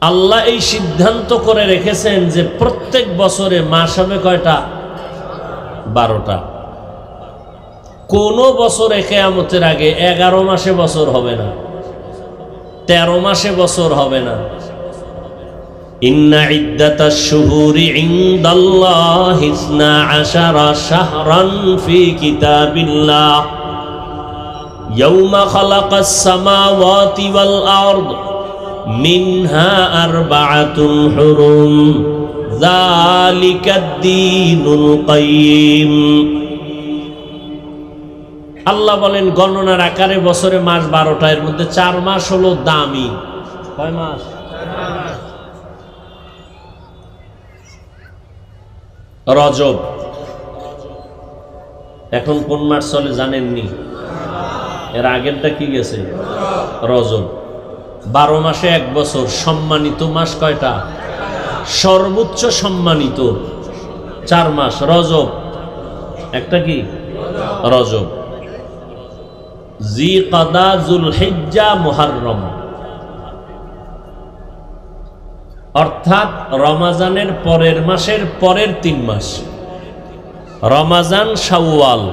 Speaker 1: আল্লাহ এই সিদ্ধান্ত করে রেখেছেন যে প্রত্যেক বছরে মাস হবে কয়টা? 12টা। কোন বছরে কিয়ামতের আগে 11 মাসে বছর হবে না, 13 মাসে বছর হবে না। ইন্না ইদ্দাতাশ শুহুরি ইনদাল্লাহি 12 শাহরান ফি কিতাবিল্লাহ ইয়াউমা খালাকাস সামাওয়াতি ওয়াল আরদ মিনহা আরবাআতুন হুরুম যালিকাদ দীনুল কাইয়্যিম। আল্লাহ বলেন গণনার আকারে বছরে মাস 12টা, এর মধ্যে 4 মাস হলো দামি। কয় মাস? রজব। এখন কোন মাস চলে জানেননি? এর আগেরটা কি গেছে? রজব। 12 মাসে 1 বছর। সম্মানিত মাস কয়টা? সর্বোচ্চ সম্মানিত 4 মাস। রজব একটা কি? রজব, জিকাদা, যুলহিজ্জা, মুহররম, অর্থাৎ রমাজানের পরের মাসের পরের 3 মাস। রমাজান, শাওয়াল,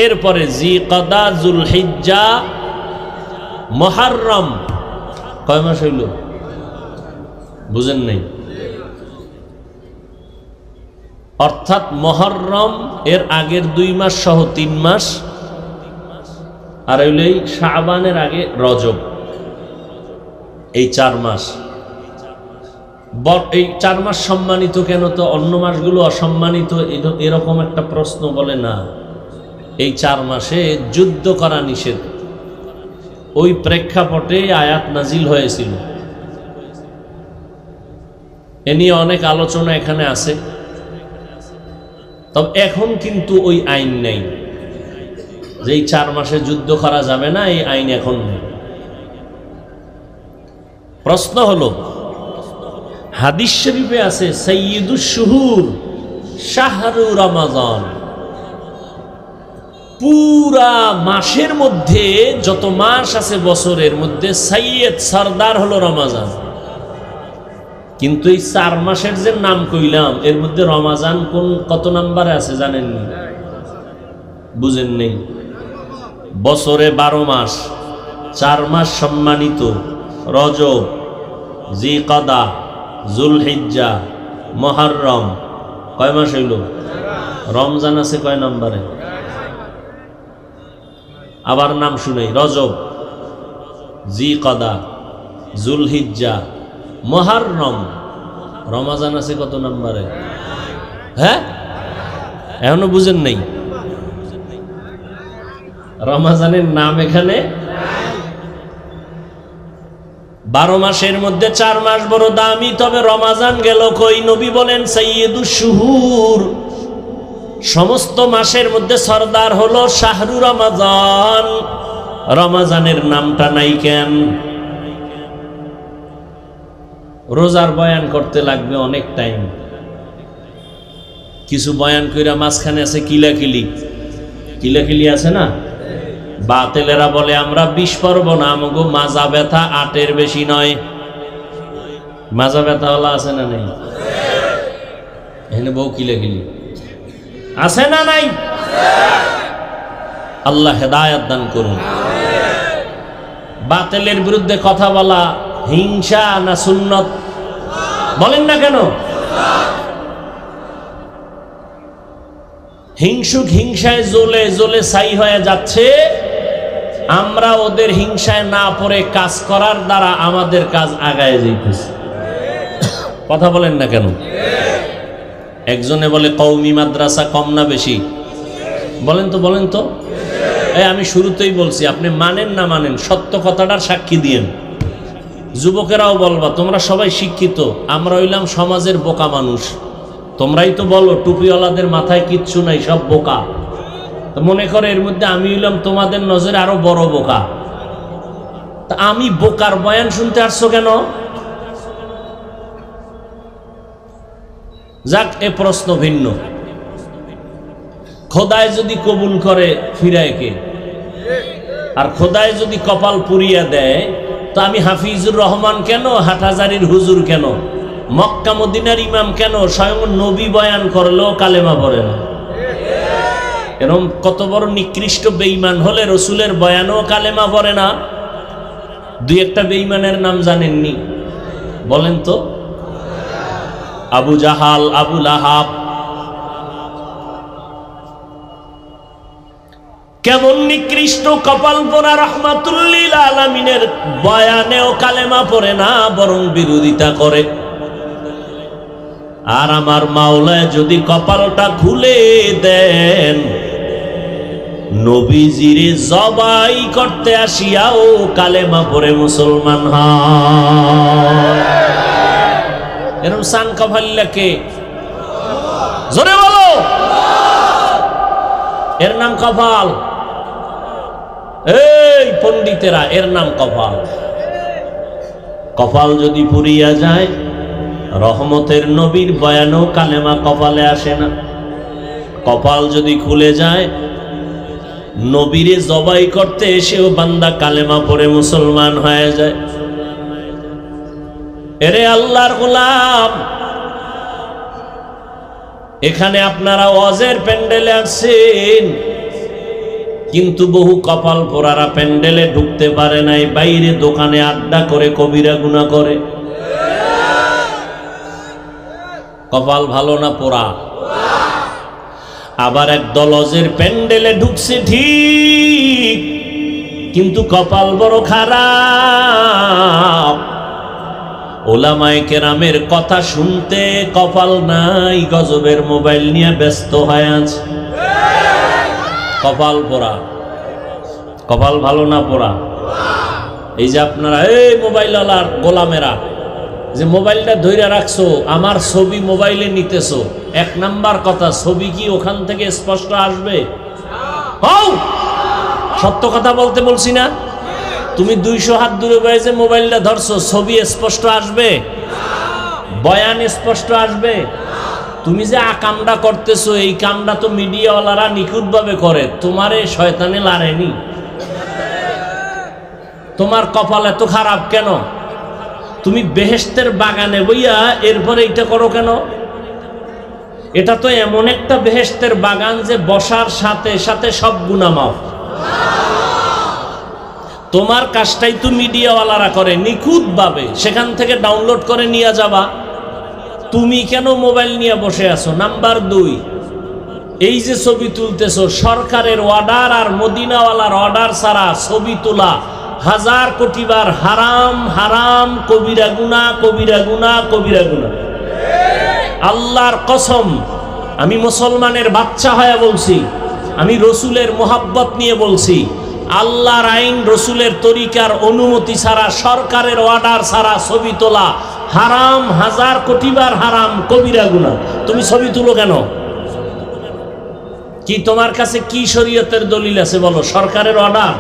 Speaker 1: এরপরে জিকাদা, যুলহিজ্জা, মুহররম। কয় মাস হইল? বুঝেন নাই? অর্থাৎ মুহররম এর আগের 2 মাস সহ 3 মাস, আর হইল এই শাবানের আগে রজব। এই 4 মাস। এই 4 মাস সম্মানিত কেন? তো অন্য মাসগুলো অসম্মানিত এরকম একটা প্রশ্ন বলে না। এই 4 মাসে যুদ্ধ করা নিষেধ। ওই প্রেক্ষাপটে আয়াত নাজিল হয়েছিল। এ নিয়ে অনেক আলোচনা এখানে আছে। তবে এখন কিন্তু ওই আইন নেই যে এই 4 মাসে যুদ্ধ করা যাবে না, এই আইন এখন নেই। প্রশ্ন হলো, হাদিস শরীফে আছে সাইয়্যিদুশ শুহুর শাহরু রমাজান। পুরা মাসের মধ্যে যত মাস আছে বছরের মধ্যে সাইয়্যিদ, সরদার হলো রমাজান। কিন্তু এই 4 মাসের যে নাম কইলাম, এর মধ্যে রমাজান কত নম্বরে আছে জানেননি? বুঝেন নেই? বছরে 12 মাস, 4 মাস সম্মানিত, রজব, জিকাদা, যুলহিজ্জা, মুহররম। কয় মাস হইল? রমজান আছে কয় নম্বরে? আবার নাম শুনেই, রজব, জিকাদা, যুলহিজ্জা, মুহররম। রমজান আছে কত নম্বরে? হ্যাঁ, এখনো বুঝেন নাই? রমজানের নাম এখানে। 12 মাসের মধ্যে 4 মাস বড় দামি, তবে রমজান গেল কই? নবী বলেন সাইয়্যিদুশ শুহুর, সমস্ত মাসের মধ্যে সরদার হলো শাহরু রমাজান। রমাজানের নামটা নাই কেন? রোজার বয়ান করতে লাগবে অনেক টাইম। কিছু বয়ান কইরা মাঝখানে আছে কিলাকিলি। কিলাকিলি আছে না? বাতেলেরা বলে আমরা 20 পর্ব না, আমগো মাজা ব্যথা 8-এর বেশি নয়। মাজা ব্যথা হলা আছে না নাই? এখানে বউ কিলাকিলি আছে না নাই? আল্লাহ হেদায়েত দান করুন। বাতেলের বিরুদ্ধে কথা বলা হিংসা না সুন্নত? বলেন না কেন? হিংসুক হিংসায় জ্বলে জ্বলে ছাই হয়ে যাচ্ছে। আমরা ওদের হিংসায় না পড়ে কাজ করার দ্বারা আমাদের কাজ আগায় যাইতেছে। কথা বলেন না কেন? একজনে বলে কওমি মাদ্রাসা কম না বেশি? বলেন তো, বলেন তো। আমি শুরুতেই বলছি, আপনি মানেন না মানেন, সত্য কথাটার সাক্ষী দিয়েন। যুবকেরাও বলবা তোমরা সবাই শিক্ষিত, আমরা হইলাম সমাজের বোকা মানুষ। তোমরাই তো বলো টুপিওয়ালাদের মাথায় কিচ্ছু নাই, সব বোকা। তো মনে করে এর মধ্যে আমি হইলাম তোমাদের নজরে আরো বড় বোকা। তা আমি বোকার বয়ান শুনতে আসছো কেন? যাক, এ প্রশ্ন ভিন্ন। খোদায় যদি কবুল করে ফিরায় কে? আর খোদায় যদি কপাল পুরিয়া দেয়, তো আমি হাফিজুর রহমান কেন, হাটহাজারির হুজুর কেন, মক্কা মদিনার ইমাম কেন, স্বয়ং নবী বয়ান করলেও কালেমা পড়ে না? এরকম কত বড় নিকৃষ্ট বেঈমান হলে রসুলের বয়ানও কালেমা পড়ে না? 2-1টা বেঈমানের নাম জানেননি? বলেন তো। আবু জাহাল, আবু লাহাব। কেমন নিকৃষ্ট কপাল পোড়া রহমাতুল্লিল আলামিনের বয়ানেও কালেমা পড়ে না, বরং বিরোধিতা করে। আর আমার মাওলায় যদি কপালটা খুলে দেন, নবীজিরে জবাই করতে আসিয়াও কালেমা পড়ে মুসলমান হয়। এরকম সান কপাল্লাকে জোরে বলো, এর নাম কপাল। এই পণ্ডিতেরা, এর নাম কপাল। কপাল যদি পুড়িয়া যায়, রহমতের নবীর বয়ানও কালেমা কপালে আসে না। কপাল যদি খুলে যায়, নবীরে জবাই করতে এসেও বান্দা কালেমা পড়ে মুসলমান হয়ে যায়। এরে আল্লাহর গোলাম, এখানে আপনারা ওয়াজের প্যান্ডেলে আসছেন, কিন্তু বহু কপাল পোড়ারা প্যান্ডেলে ঢুকতে পারে নাই, বাইরে দোকানে আড্ডা করে কবিরা গুনাহ করে। কপাল ভালো না পোড়া? আবার একদল ওয়াজের প্যান্ডেলে ঢুকছে ঠিক, কিন্তু কপাল বড় খারাপ। ওলামায়ে কেরামের কথা শুনতে কপাল নাই, গজবের মোবাইল নিয়ে ব্যস্ত হয়ে আছে। কপাল পোড়া। কপাল ভালো না পোড়া? এই যে আপনারা এই মোবাইলওয়ালার গোলামেরা যে মোবাইলটা ধইরা রাখছো, আমার ছবি মোবাইলে নিতেছো, এক নাম্বার কথা, ছবি কি ওখান থেকে স্পষ্ট আসবে? সত্য কথা বলতে বলছি না? তুমি 200 হাত দূরে বসে মোবাইলটা ধরছো, ছবি স্পষ্ট আসবে? বয়ান স্পষ্ট আসবে? তুমি যে কামটা করতেছো, এই কামটা তো মিডিয়াওয়ালারা নিখুঁতভাবে করে, তোমারে শয়তানে লারেনি। তোমার কপাল এত খারাপ কেন? তুমি বেহেশতের বাগানে বইয়া এরপরে এটা করো কেন? এটা তো এমন একটা বেহেশতের বাগান যে বসার সাথে সাথে সব গুনাহ মাফ। তোমার কাজটাই তো মিডিয়াওয়ালারা করে নিখুঁতভাবে, সেখান থেকে ডাউনলোড করে নিয়ে যাবা। তুমি কেন মোবাইল নিয়ে বসে আছো? নাম্বার 2, এই যে ছবি তুলতেছো, সরকারের অর্ডার আর মদিনাওয়ালার অর্ডার ছাড়া ছবি তোলা 1000 কোটি বার হারাম। হারাম, কবিরা গুনাহ, কবিরা গুনাহ, কবিরা গুনাহ। আল্লাহর কসম, আমি মুসলমানের বাচ্চা হয়ে বলছি, আমি রসুলের মোহাব্বত নিয়ে বলছি, আল্লাহর আইন, রসুলের তরিকার অনুমতি ছাড়া, সরকারের অর্ডার ছাড়া ছবি তোলা হারাম, 1000 কোটি বার হারাম, কবিরা গুনাহ। তুমি ছবি তুলো কেন? কি তোমার কাছে কি শরীয়তের দলিল আছে বলো? সরকারের অর্ডার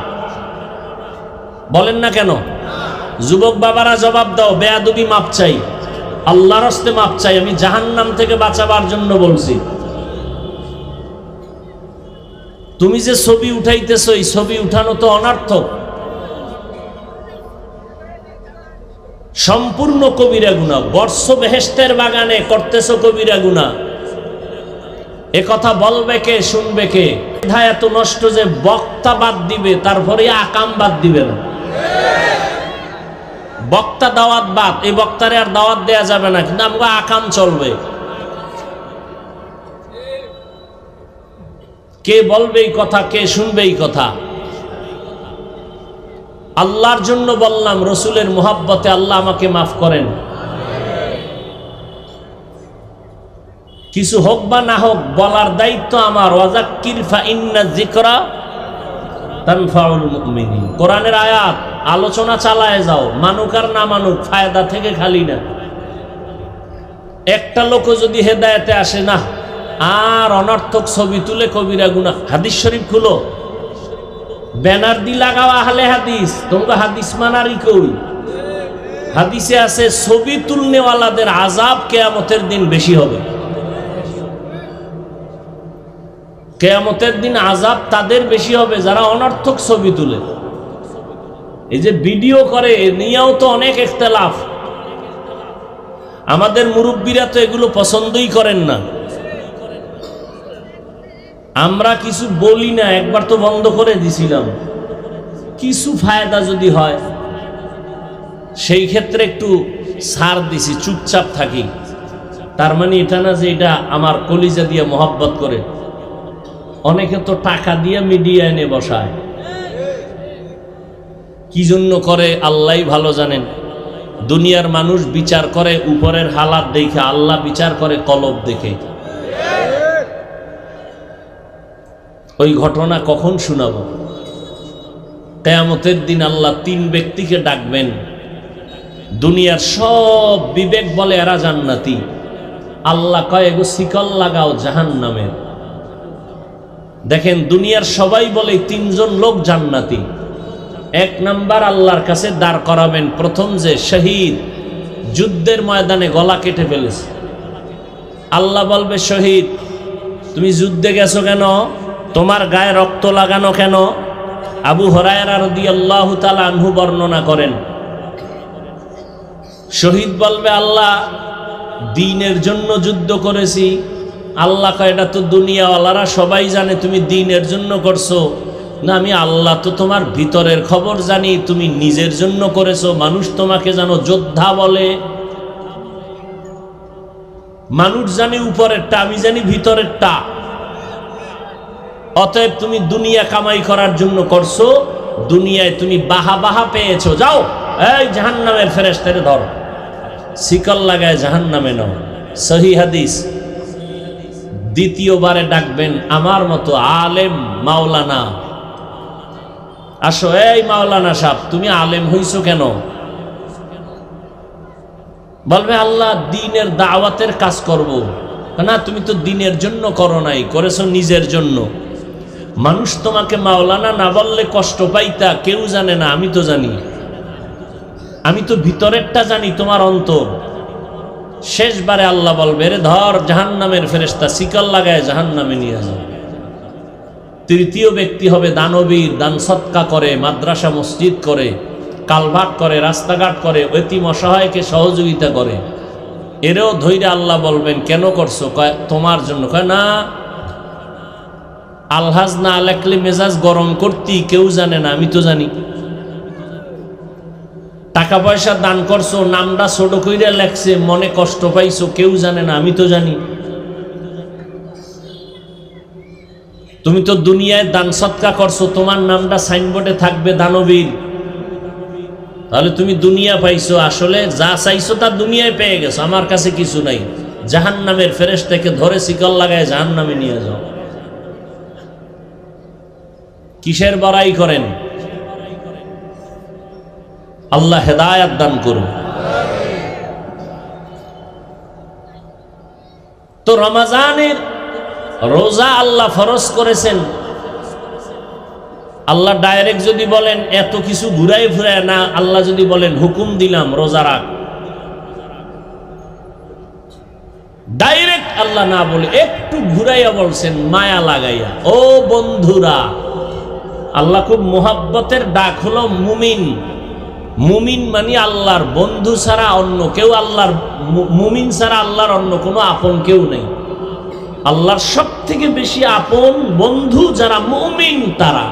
Speaker 1: বলেন না কেন? যুবক বাবারা জবাব দাও, বেয়াদবি মাপ চাই, আল্লাহর হস্তে মাপ চাই, আমি জাহান্নাম থেকে বাঁচাবার জন্য বলছি। তুমি যে ছবি উঠাইতেছো, এই ছবি উঠানো তো অনর্থক, সম্পূর্ণ কবিরা গুনাহ। বর্ষ বেহেশতের বাগানে করতেছো কবিরা গুনাহ। এ কথা বলবে কে, শুনবে কে? এত নষ্ট যে বক্তা বাদ দিবে, তারপরে আকাম বাদ দিবে না। বক্তা দাওয়াত বাদ, এই বক্তারে আর দাওয়াত দেয়া যাবে না, কিন্তু আমাকে আকাম চলবে। কে বলবে এই কথা, কে শুনবে এই কথা? আল্লাহর জন্য বললাম, রসুলের মোহাব্বতে আল্লাহ আমাকে মাফ করেন। কিছু হোক বা না হোক, বলার দায়িত্ব আমার। ওয়াজাক্কির ফাইন্না যিকরা তানফাউল মুমিনিন। কোরআনের আয়াত, আলোচনা চালায় যাও, মানুক আর না মানুক, ফায়দা থেকে খালি না। একটা লোক যদি হেদায়েতে আসে না, আর অনর্থক ছবি তুলে কবিরা গুনাহ। হাদিস শরীফ খুলো, ব্যানার দি লাগাও আহলে হাদিস, তোমরা হাদিস মানারই কই? হাদিসে আছে ছবি তুলনেওয়ালাদের আযাব কিয়ামতের দিন বেশি হবে। কিয়ামতের দিন আযাব তাদের বেশি হবে যারা অনর্থক ছবি তুলে। এই যে ভিডিও করে, নিয়েও তো অনেক ইখতিলাফ। আমাদের মুরব্বীরা তো এগুলো পছন্দই করেন না। আমরা কিছু বলি না, একবার তো বন্ধ করে দিছিলাম। কিছু ফায়দা যদি হয় সেই ক্ষেত্রে একটু ছাড় দিছি, চুপচাপ থাকি। তার মানে এটা না যে এটা আমার কলিজা দিয়ে মহব্বত করে। অনেকে তো টাকা দিয়ে মিডিয়া এনে বসায়, কি জন্য করে আল্লাহই ভালো জানেন। দুনিয়ার মানুষ বিচার করে উপরের হালাত দেখে, আল্লাহ বিচার করে কলব দেখে। ওই ঘটনা কখন শোনাবো? কিয়ামতের দিন আল্লাহ 3 ব্যক্তিকে ডাকবেন। দুনিয়ার সব বিবেক বলে এরা জান্নাতি, আল্লাহ কয় এগো শিকল লাগাও জাহান্নামের। দেখেন দুনিয়ার সবাই বলে 3 জন লোক জান্নাতি। 1 নাম্বার আল্লাহর কাছে দাঁড় করাবেন প্রথম যে শহীদ, যুদ্ধের ময়দানে গলা কেটে ফেলেছে। আল্লাহ বলবে, শহীদ তুমি যুদ্ধে গেছো কেন? তোমার গায়ে রক্ত লাগানো কেন? আবু হুরায়রা রাদিয়াল্লাহু তাআলা আনহু বর্ণনা করেন, শহীদ বলবে, আল্লাহ দ্বীনের জন্য যুদ্ধ করেছি। আল্লাহ কয়, এটা তো দুনিয়াওয়ালারা সবাই জানে তুমি দ্বীনের জন্য করছো। না, আমি আল্লাহ তো তোমার ভিতরের খবর জানি, তুমি নিজের জন্য করেছো। মানুষ তোমাকে জানো যোদ্ধা বলে, মানুষ জানি উপরেরটা, আমি জানি ভিতরেরটা। অতএব তুমি দুনিয়া কামাই করার জন্য করছো, দুনিয়ায় তুমি বাহা বাহা পেয়েছো। যাও, এই জাহান্নামের ফেরেশতারে ধরো, শিকল লাগায় জাহান্নামে নাও। সহিহ হাদিস। দ্বিতীয়বারে ডাকবেন আমার মতো আলেম মাওলানা, আসো। এই মাওলানা সাহেব, তুমি আলেম হইছো কেন? বলবে, আল্লাহ দ্বীনের দাওয়াতের কাজ করব। না, তুমি তো দ্বীনের জন্য করো নাই, করেছো নিজের জন্য। মানুষ তোমাকে মাওলানা না বললে কষ্ট পাইতা, কেউ জানে না, আমি তো জানি। আমি তো ভিতরেরটা জানি, তোমার অন্তর। শেষবারে আল্লাহ বলবে, রে ধর জাহান্নামের ফেরেশতা, শিকল লাগায় জাহান্নামে নিয়ে যাও। তৃতীয় ব্যক্তি হবে দানবীর, দান সৎকা করে, মাদ্রাসা মসজিদ করে, কালভার্ট করে, রাস্তাঘাট করে, এতিম অসহায়কে সহযোগিতা করে। এরও ধৈর্য আল্লাহ বলবেন, কেন করছো? কয় তোমার জন্য। কয় না, আলহাজ না লেখলে মেজাজ গরম করতি, কেউ জানে না, আমি তো জানি। টাকা পয়সা দান করছো, নামটা ছোট কইরা লেখছে, মনে কষ্ট পাইছো, কেউ জানে না, আমি তো জানি। তুমি তো দুনিয়ায় দান সৎকা করছো, তোমার নামটা সাইনবোর্ডে থাকবে দানবীর। তাহলে তুমি দুনিয়া পাইছো, আসলে যা চাইছো তা দুনিয়ায় পেয়ে গেছো, আমার কাছে কিছু নাই। জাহান্নামের ফেরেশতাকে ধরে শিকল লাগায় জাহান্নামে নিয়ে যাও। কিসের বড়াই করেন? আল্লাহ হেদায়েত দান করুন। তো রমজানের রোজা আল্লাহ ফরজ করেছেন। আল্লাহ ডাইরেক্ট যদি বলেন এত কিছু ঘুরাই ফিরায় না, আল্লাহ যদি বলেন হুকুম দিলাম রোজা রাখ, ডাইরেক্ট আল্লাহ না বলে একটু ঘুরাইয়া বলছেন মায়া লাগাইয়া, ও বন্ধুরা। আল্লাহ খুব মোহাব্বতের ডাক হলো মুমিন। মুমিন মানে আল্লাহর বন্ধু ছাড়া অন্য কেউ, আল্লাহর মুমিন ছাড়া আল্লাহর অন্য কোনো আপন কেউ নেই। আল্লাহর সব থেকে বেশি আপন বন্ধু যারা মুমিন তারা।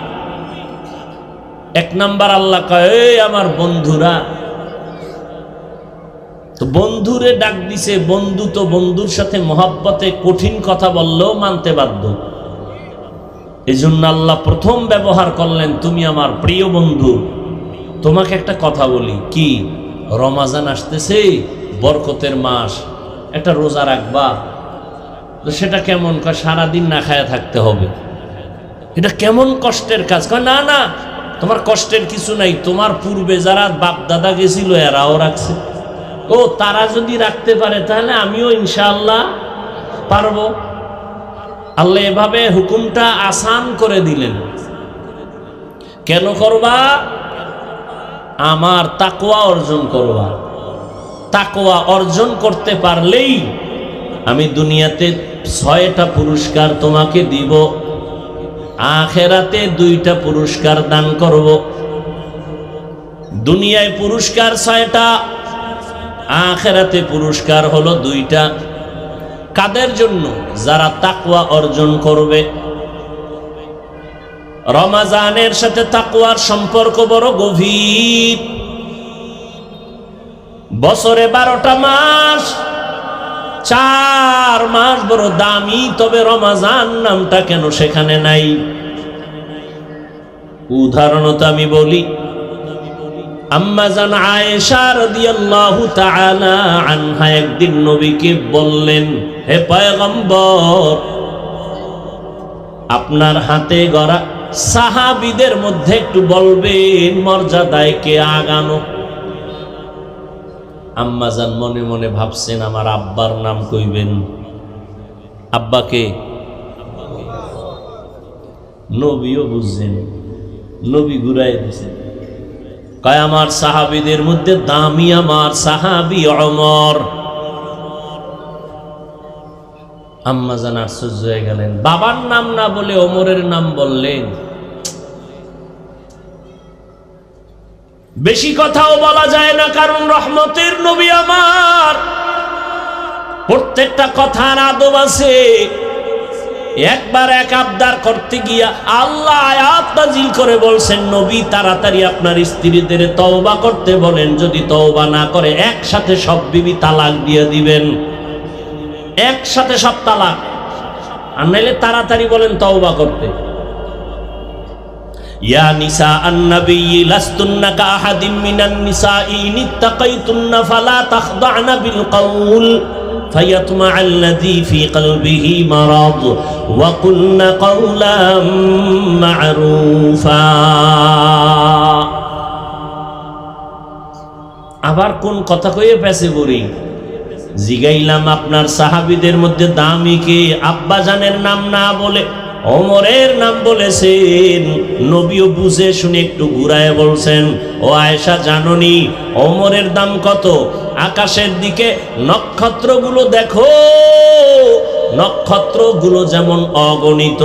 Speaker 1: 1 নাম্বার আল্লাহ কয়, এই আমার বন্ধুরা। তো বন্ধুরে ডাক দিছে, বন্ধু তো বন্ধুর সাথে মহব্বতে কঠিন কথা বললেও মানতে বাধ্য। এই জন্য আল্লাহ প্রথম ব্যবহার করলেন, তুমি আমার প্রিয় বন্ধু। তোমাকে একটা কথা বলি, কি? রমাজান আসতেছে, বরকতের মাস, একটা রোজা রাখবা। তো সেটা কেমন? কয় সারাদিন না খায়া থাকতে হবে। এটা কেমন কষ্টের কাজ? কয় না না, তোমার কষ্টের কিছু নাই, তোমার পূর্বে যারা বাপ দাদা গেছিল এরাও রাখছে। ও, তারা যদি রাখতে পারে তাহলে আমিও ইনশাআল্লাহ পারবো। আল্লাহ এভাবে হুকুমটা আসান করে দিলেন। কেন করবা? আমার তাকওয়া অর্জন করবা। তাকওয়া অর্জন করতে পারলেই আমি দুনিয়াতে 6টা পুরস্কার তোমাকে দিব, আখিরাতে 2টা পুরস্কার দান করব। দুনিয়ায় পুরস্কার 6টা, আখিরাতে পুরস্কার হলো 2টা। কাদের জন্য? যারা তাকওয়া অর্জন করবে। রমজানের সাথে তাকওয়ার সম্পর্ক বড় গভীর। বছরে 12টা মাস, 4 মাস বড় দামি, তবে রমাজান নামটা কেন সেখানে নাই? উদাহরণত আমি বলি, আম্মা জান আয়েশা রাদিয়াল্লাহু তাআলা আনহা একদিন নবীকে বললেন, হে পয়গম্বর, আপনার হাতে গড়া সাহাবীদের মধ্যে একটু বলবেন মর্যাদায় কে আগানো। আম্মা জান মনে মনে ভাবছেন আমার আব্বার নাম কইবেন। আব্বাকে নবীও বুঝছেন, নবী ঘুরাই দিছেন, কয় আমার সাহাবীদের মধ্যে দামি আমার সাহাবী ওমর। আম্মা জান আশ্চর্য হয়ে গেলেন, বাবার নাম না বলে ওমরের নাম বললেন। বেশি কথাও বলা যায় না, কারণ রহমতের নবী আমার, প্রত্যেকটা কথার আদব আছে। একবার এক আবদার করতে গিয়া আল্লাহ আয়াত নাযিল করে বলছেন, নবী তাড়াতাড়ি আপনার স্ত্রীদের তওবা করতে বলেন, যদি তওবা না করে একসাথে সব বিবি তালাক দিয়ে দিবেন, একসাথে সব তালাক, আর নাইলে তাড়াতাড়ি বলেন তওবা করতে। ইয়া নিসা আন-নবী লাস্তুন্না কাআহাদিম মিনান নিসাঈ ইত্তাকাইতুন্না ফালা তাখদা'না বিল কওল فيطمع الذي في قلبه مرض وقلن قولا معروفا। আবার কোন কথা কইয়ে পেছে বলি, জিগাইলাম আপনার সাহাবীদের মধ্যে দামি কে? আব্বা জানের নাম না বলে ওমরের নাম বলেছেন। নবীও বুঝে শুনে একটু ঘুরায় বলছেন, ও আয়েশা জাননি ওমরের দাম কত? আকাশের দিকে নক্ষত্রগুলো দেখো, নক্ষত্রগুলো যেমন অগণিত,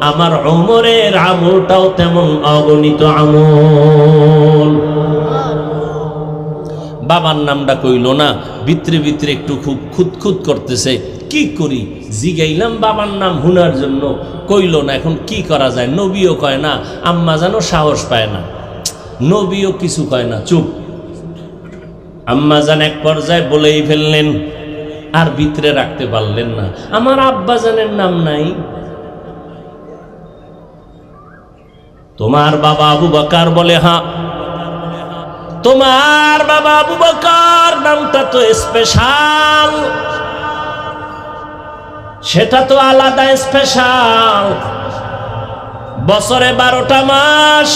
Speaker 1: আমার ওমরের আমলটাও তেমন অগণিত আমল। বাবার নামটা কইল না, ভিতরে ভিতরে একটু খুব খুঁতখুত করতেছে, কি করি? জিগাইলাম বাবার নাম হুনার জন্য, কইল না, এখন কি করা যায়? নবীও কয় না, আম্মা জানও সাহস পায় না, নবীও কিছু কয় না, চুপ। আম্মা জান এক পর্যায়ে বলেই ফেললেন, আর ভিতরে রাখতে পারলেন না, আমার আব্বা জানের নাম নাই? তোমার বাবা আবু বকর? বলে হ্যাঁ। তোমার বাবা আবু বকর নামটা তো স্পেশাল, সেটা তো আলাদা স্পেশাল। বছরে 12টা মাস,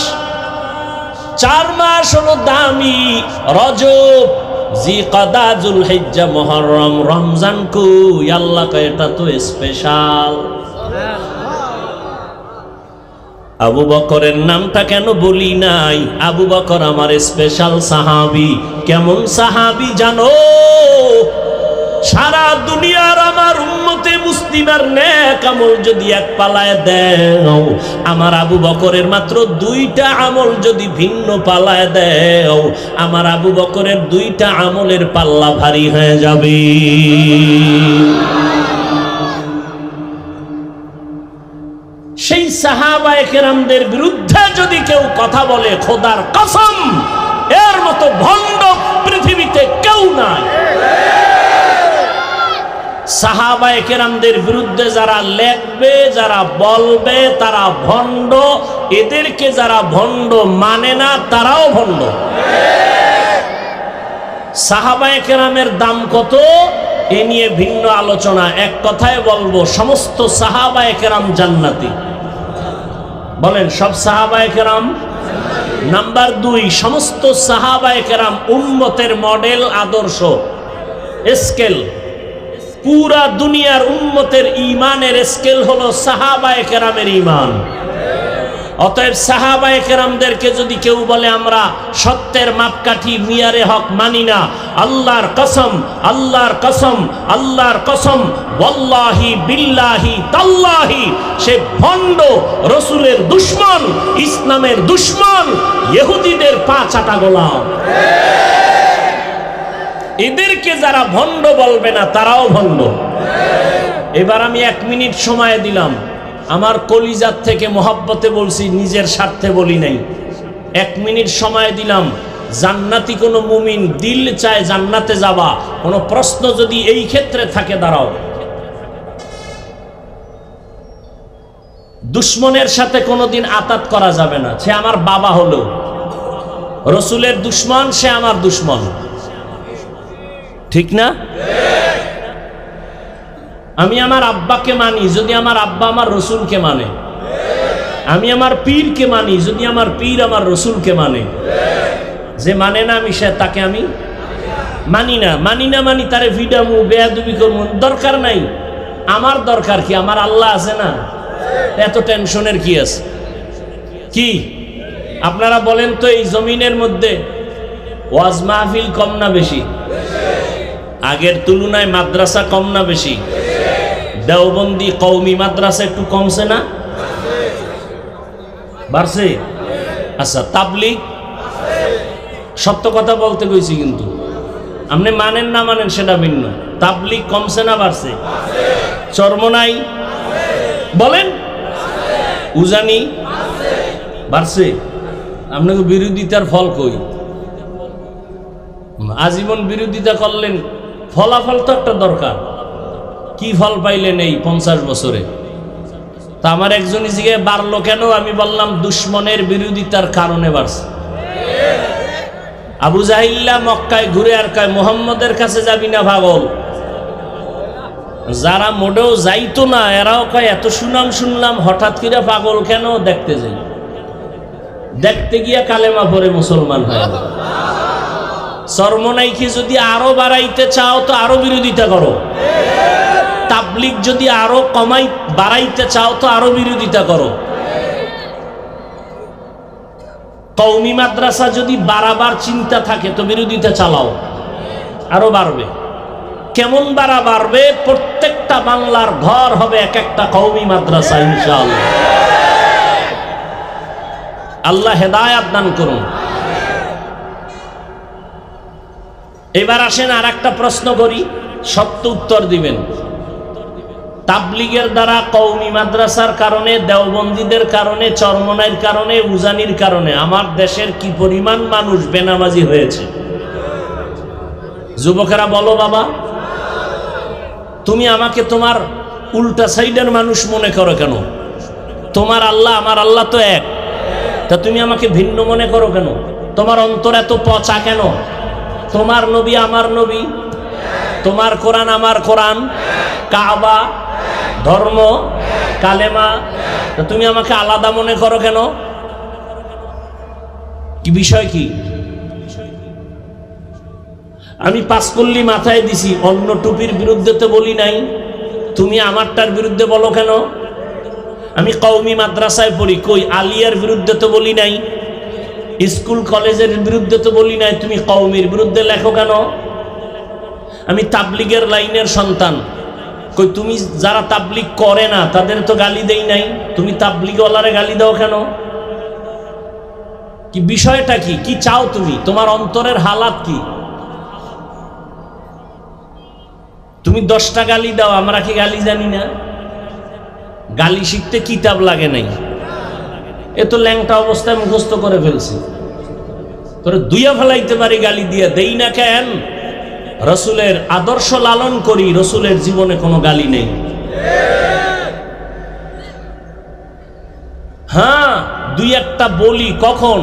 Speaker 1: 4 মাস হলো দামি, রজব, জিকদা, যুলহিজ্জা, মুহররম, রমজান কই? আল্লাহ কয় এটা তো স্পেশাল। আবু বকরের নামটা কেন বলি নাই? আবু বকর আমার স্পেশাল সাহাবী। কেমন সাহাবী জানো? সারা দুনিয়ার আমার উম্মতে মুসলিমার নেক আমল যদি এক পালায় দেও, আমার আবু বকরের মাত্র 2টা আমল যদি ভিন্ন পালায় দেও, আমার আবু বকরের 2টা আমলের পাল্লা ভারী হয়ে যাবে। সেই সাহাবায়ে কেরামদের বিরুদ্ধে যদি কেউ কথা বলে, খোদার কসম এর মতো ভণ্ড পৃথিবীতে কেউ নাই। সাহাবায়ে কেরামদের বিরুদ্ধে যারা লেখবে, যারা বলবে, তারা ভণ্ড। এদেরকে যারা ভণ্ড মানে না, তারাও ভণ্ড। সাহাবায়ে কেরামের দাম কত এ নিয়ে ভিন্ন আলোচনা। এক কথায় বলবো, সমস্ত সাহাবায়ে কেরাম জান্নাতি। বলেন সব সাহাবায়ে কেরাম? নাম্বার 2, সমস্ত সাহাবায়ে কেরাম উম্মতের মডেল, আদর্শ, স্কেল। পুরা দুনিয়ার উম্মতের ঈমানের স্কেল হলো সাহাবায়ে কেরামের ঈমান। অতএব সাহাবায়ে কেরামদেরকে যদি কেউ বলে আমরা সত্যের মাপকাঠি, মিয়ারে হক মানি না, আল্লাহর কসম, আল্লাহর কসম, আল্লাহর কসম, ওয়াল্লাহি বিল্লাহি তাল্লাহি, সে ভণ্ড, রসুলের দুশমন, ইসলামের দুশমন, ইহুদিদের পা চাটা গোলাম। এদেরকে যারা ভণ্ড বলবে না, তারাও ভণ্ড। এবার আমি 1 মিনিট সময় দিলাম, আমার কলিজার থেকে মহব্বতে বলছি, নিজের স্বার্থে বলি নাই। 1 মিনিট সময় দিলাম, জান্নাতি কোন মুমিন দিল চায় জান্নাতে যাওয়া, কোন প্রশ্ন যদি এই ক্ষেত্রে থাকে দাঁড়াও, দুশ্মনের সাথে কোনোদিন আতাত করা যাবে না। সে আমার বাবা হলো, রসুলের দুশ্মন সে আমার দুশ্মন, ঠিক না? আমি আমার আব্বাকে মানি যদি আমার আব্বা আমার রসুলকে মানে, আমি আমার পীরকে মানি যদি আমার পীর আমার রসুলকে মানে। যে মানে না আমি সে তাকে আমি মানি না, মানি তারে ভিডামু বেয়াদবি করবো, দরকার নাই। আমার দরকার কি? আমার আল্লাহ আছে না, এত টেনশনের কি আছে? কি আপনারা বলেন তো, এই জমিনের মধ্যে ওয়াজ মাহফিল কম না বেশি? আগের তুলনায় মাদ্রাসা কম না বেশি? দেওবন্দি কওমি মাদ্রাসা একটু কমছে না, বাড়ছে? আচ্ছা, তাবলিগ? সত্য কথা বলতে কইছি, কিন্তু আপনি মানেন না মানেন সেটা ভিন্ন। তাবলিগ কমছে না বাড়ছে? চরমনাই বলেন, উজানি বাড়ছে? আপনাকে বিরোধিতার ফল কই? আজীবন বিরোধিতা করলেন, ফলাফল তো একটা দরকার। কি ফল পাইলেন এই 50 বছরে? তা আমার একজন জিজ্ঞাসা বাড়লো কেন, আমি বললাম দুশ্মনের বিরোধিতার কারণে বাড়ছে। আবু জাহিল্লা মক্কায় ঘুরে আর কয় মুহাম্মদের কাছে যাবি না পাগল। যারা মোটেও যাইতো না এরাও কয় এত সুনাম শুনলাম, হঠাৎ করে পাগল কেন? দেখতে যাই, দেখতে গিয়া কালেমা পড়ে মুসলমান হয়ে গেল। চরমনাইকে যদি আরো বাড়াইতে চাও তো আরো বিরোধিতা করো, তাবলিগ যদি আরো বাড়াইতে চাও তো আরো বিরোধিতা করো। কওমি মাদ্রাসা যদি বাড়াবার চিন্তা থাকে তো বিরোধিতা চালাও, আরো বাড়বে। কেমন বাড়বে? প্রত্যেকটা বাংলার ঘর হবে এক একটা কওমি মাদ্রাসা ইনশাআল্লাহ। আল্লাহ হেদায়েত দান করুন। এবার আসেন আর একটা প্রশ্ন করি, সত্য উত্তর দিবেন। তাবলিগের দ্বারা, কওমি মাদ্রাসার কারণে, দেওবন্দীদের কারণে, চরমনাইর কারণে, উজানির কারণে আমার দেশের কি পরিমাণ মানুষ বেনামাজি হয়েছে? যুবকেরা বলো বাবা, তুমি আমাকে তোমার উল্টা সাইডের মানুষ মনে করো কেন? তোমার আল্লাহ আমার আল্লাহ তো এক, তা তুমি আমাকে ভিন্ন মনে করো কেন? তোমার অন্তর এত পচা কেন? তোমার নবী আমার নবী, তোমার কোরআন আমার কোরআন, কাবা, ধর্ম, কালেমা, তা তুমি আমাকে আলাদা মনে করো কেন? কি বিষয় কি? আমি পাঁচকল্লি মাথায় দিছি, অন্য টুপির বিরুদ্ধে তো বলি নাই, তুমি আমারটার বিরুদ্ধে বলো কেন? আমি কওমি মাদ্রাসায় পড়ি, কই আলিয়ার বিরুদ্ধে তো বলি নাই, স্কুল কলেজের বিরুদ্ধে তো বলি নাই, তুমি কওমির বিরুদ্ধে লেখো কেন? আমি তাবলিগের লাইনের সন্তান, কই তুমি যারা তাবলিগ করে না তাদের তো গালি দেই নাই, তুমি তাবলিগওয়ালারে গালি দাও কেন? কি বিষয়টা কি? কি চাও তুমি? তোমার অন্তরের হালাত কি? তুমি 10টা গালি দাও, আমরা কি গালি জানি না? গালি শিখতে কিতাব লাগে নাই, এ তো ল্যাংটা অবস্থায় মুখস্থ করে ফেলছি, তোরে দুইয়া ফেলাইতে পারি গালি দিয়ে, দেই না কেন? রসুলের আদর্শ লালন করি, রসুলের জীবনে কোনো গালি নেই। হ্যাঁ, দুই একটা বলি কখন?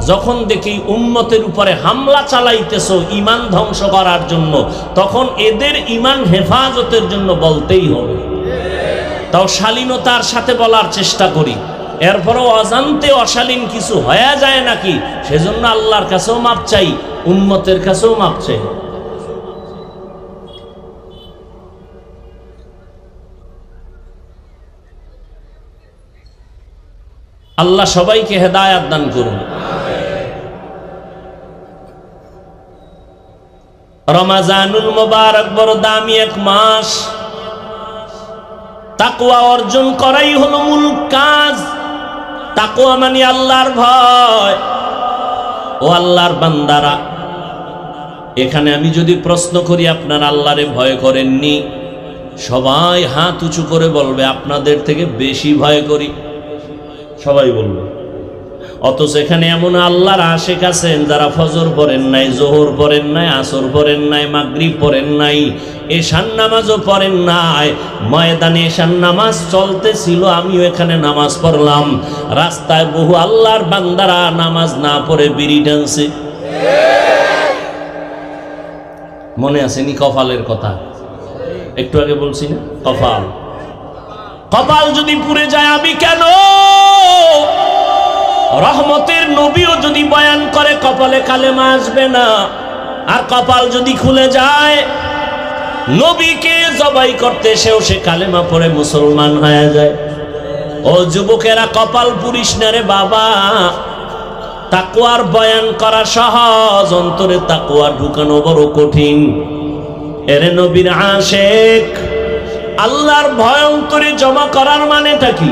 Speaker 1: যখন দেখি উম্মতের উপরে হামলা চালাইতেছো ঈমান ধ্বংস করার জন্য, তখন এদের ঈমান হেফাজতের জন্য বলতেই হবে। তাও শালীনতার সাথে বলার চেষ্টা করি, এরপরও অজান্তে অশালীন কিছু হয়ে যায় নাকি, সেজন্য আল্লাহর কাছেও মাপ চাই, উম্মতের কাছেও মাপ চাই। আল্লাহ সবাইকে হেদায়েত দান করুন। রমাজানুল মুবারক বড় দামি এক মাস, তাকওয়া অর্জন করাই হলো মূল কাজ। তাকওয়া মানে আল্লাহর ভয়। ও আল্লাহর বান্দারা, এখানে আমি যদি প্রশ্ন করি আপনারা আল্লাহরে ভয় করেননি, সবাই হাত উঁচু করে বলবে আপনাদের থেকে বেশি ভয় করি। সবাই বলবে অথচ এখানে এমন আল্লাহর আশিক আছেন যারা ফজর পড়েন নাই, জোহর পড়েন নাই, আসর পড়েন নাই, মাগরিব পড়েন নাই, এশার নামাজও পড়েন নাই। ময়দানে এশার নামাজ চলতেছিল, আমিও এখানে নামাজ পড়লাম। রাস্তায় বহু আল্লাহর বান্দারা নামাজ না পড়ে বিড়ি টানছে। মনে আসেনি কপালের কথা? একটু আগে বলছি না, কপাল। কপাল যদি পুড়ে যায় আমি কেন? রহমতের নবীও যদি বয়ান করে কপালে কালেমা আসবে না। আর কপাল যদি খুলে যায়, নবীকে জবাই করতে সেও সে কালেমা পড়ে মুসলমান হয়ে যায়। ও যুবকেরা, কপাল পুড়িস না রে বাবা। তাকওয়ার বয়ান করা সহজ, অন্তরে তাকওয়া ঢুকানো বড় কঠিন। এরে নবীর আশিক, আল্লাহর ভয় অন্তরে জমা করার মানেটা কি?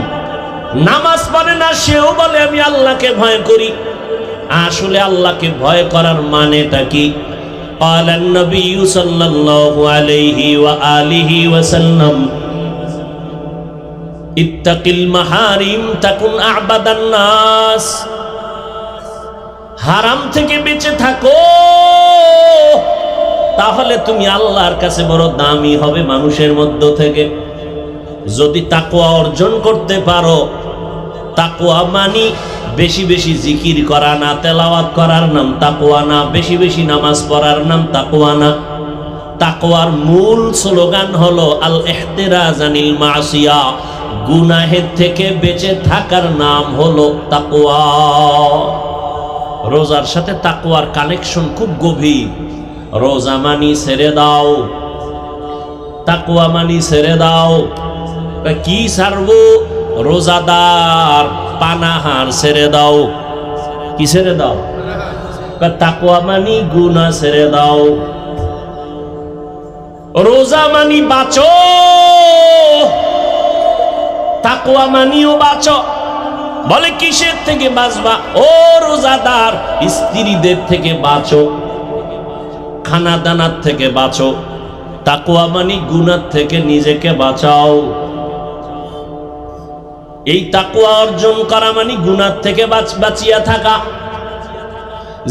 Speaker 1: নামাজ পড়ে না, সেও বলে আমি আল্লাহকে ভয় করি। আসলে আল্লাহকে ভয় করার মানেটা কি? قال النبي صلى الله عليه وآله وسلم اتق المحارم تكن أعبد الناس। হারাম থেকে বেঁচে থাকো, তাহলে তুমি আল্লাহর কাছে বড় দামি হবে মানুষের মধ্য থেকে। যদি তাকওয়া অর্জন করতে পারো, তাকওয়া মানি বেশি বেশি জিকির করা না, তেলাওয়াত করার নাম তাকওয়া না, বেশি বেশি নামাজ পড়ার নাম তাকওয়া না। তাকওয়ার মূল স্লোগান হলো আল ইহতিরাজ আনিল মাসিয়া, গুনাহের থেকে বেঁচে থাকার নাম হলো তাকওয়া। রোজার সাথে তাকওয়ার কানেকশন খুব গভীর। রোজা মানি ছেড়ে দাও, তাকওয়া মানি ছেড়ে দাও। কি ছাড়বো? রোজাদার পানাহার ছেড়ে দাও। কি ছেড়ে দাও? তাকওয়া মানি গুনাহ ছেড়ে দাও। রোজা মানি বাঁচো, তাকওয়া মানিও বাঁচো। বলে কিসের থেকে বাঁচবা? ও রোজাদার, স্ত্রীদের থেকে বাঁচো, খানা দানার থেকে বাঁচো। তাকওয়া মানি গুনাহ থেকে নিজেকে বাঁচাও। এই তাকওয়া অর্জন করা মানে গুনাহ থেকে বাঁচিয়া থাকা।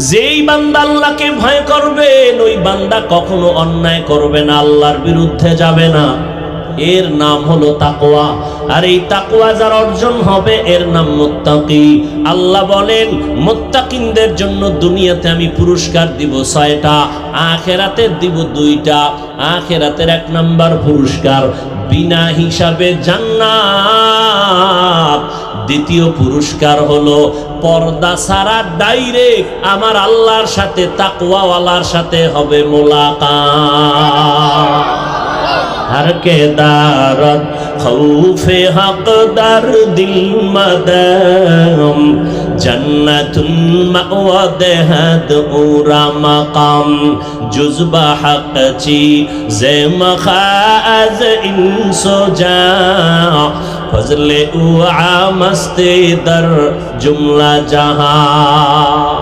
Speaker 1: যেই বান্দা আল্লাহকে ভয় করবে, ওই বান্দা কখনো অন্যায় করবে না, আল্লাহর বিরুদ্ধে যাবে না। এর নাম হলো তাকওয়া। আর এই তাকওয়া যার অর্জন হবে, এর নাম মুত্তাকি। আল্লাহ বলেন, মুত্তাকিনদের জন্য দুনিয়াতে আমি পুরস্কার দিব 6টা, আখিরাতে দিব 2টা। আখিরাতের 1 নাম্বার পুরস্কার বিনা হিসাবে জান্নাত। দ্বিতীয় পুরস্কার হলো পর্দা ছাড়া ডাইরেক্ট আমার আল্লাহর সাথে, তাকওয়াওয়ালার সাথে হবে মোলাকাত। हर के दारत खौफे हक दर दिल मदम जन्नतुन मअवद हद उरा मकाम जुज़बा हक ची ज़े मखाज़ इंसो जा फज़ले उआ मस्ते दर जुमला जहां।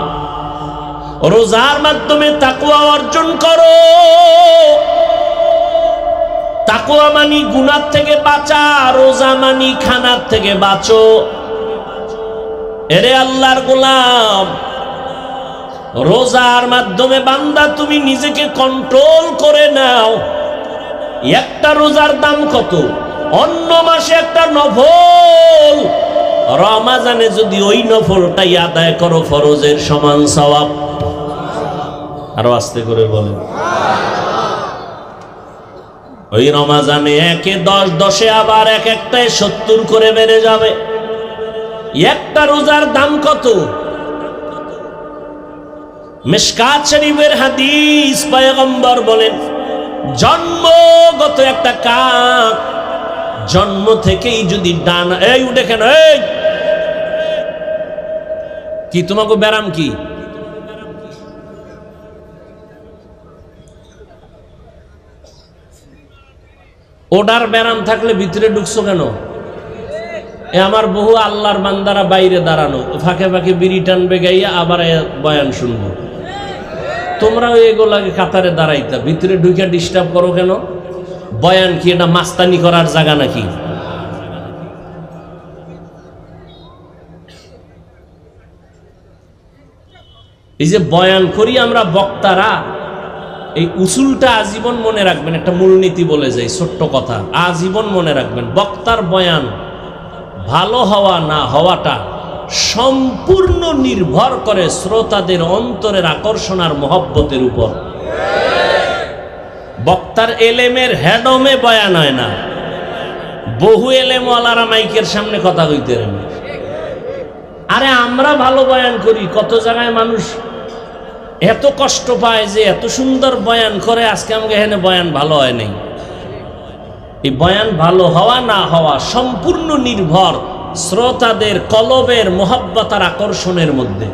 Speaker 1: रोजार माध्यमे ताकवा अर्जन करो। তাকওয়া মানি গুনাহ থেকে বাঁচা, রোজা মানি খানার থেকে বাঁচো। এরে আল্লাহর গোলাম, রোজার মাধ্যমে বান্দা তুমি নিজেকে কন্ট্রোল করে নাও। একটা রোজার দাম কত? অন্য মাসে একটা নফল, রমাজানে যদি ওই নফলটাই আদায় করো, ফরজের সমান সওয়াব। আরো আস্তে করে বলেন। ওই রমাজানে 1-এ 10, 10-এ আবার এক-একটায় 70 করে বেড়ে যাবে। একটা রোজার দাম কত? মিশকাত শরীফের হাদিস, পয়গম্বর বলেন, জন্মগত একটা কাক জন্ম থেকেই যদি ডানা, এই উঠে কেন, এই কি তোমাকে ব্যারাম কি? ওডার ব্যারাম থাকলে ভিতরে ঢুকছো কেন? এ আমার বহু আল্লাহর বান্দারা বাইরে দাঁড়ানো, ফাঁকে ফাঁকে বিড়ি টানবে গাইয়া, আবার বয়ান শুনবো। তোমরাও এগুলাকে কাতারে দাঁড়াইতা, ভিতরে ঢুকে ডিস্টার্ব করো কেন? বয়ান কি এটা মাস্তানি করার জায়গা নাকি? এই যে বয়ান করি আমরা বক্তারা, এই উসুলটা আজীবন মনে রাখবেন। একটা মূলনীতি বলে যাই, ছোট্ট কথা, আজীবন মনে রাখবেন। বক্তার বয়ান ভালো হওয়া না হওয়াটা সম্পূর্ণ নির্ভর করে শ্রোতাদের অন্তরের আকর্ষণ আর মহব্বতের উপর। বক্তার এলেমের হেডমে বয়ান হয় না। বহু এলেমওয়ালারা মাইকের সামনে কথা কইতে পারে। আরে আমরা ভালো বয়ান করি, কত জায়গায় মানুষ এত কষ্ট পায় যে এত সুন্দর বয়ান করে, আজকে আমাকে এখানে বয়ান ভালো হয় নাই। এই বয়ান ভালো হওয়া না হওয়া সম্পূর্ণ নির্ভর শ্রোতাদের কলবের মোহাব্বত আর আকর্ষণের মধ্যে।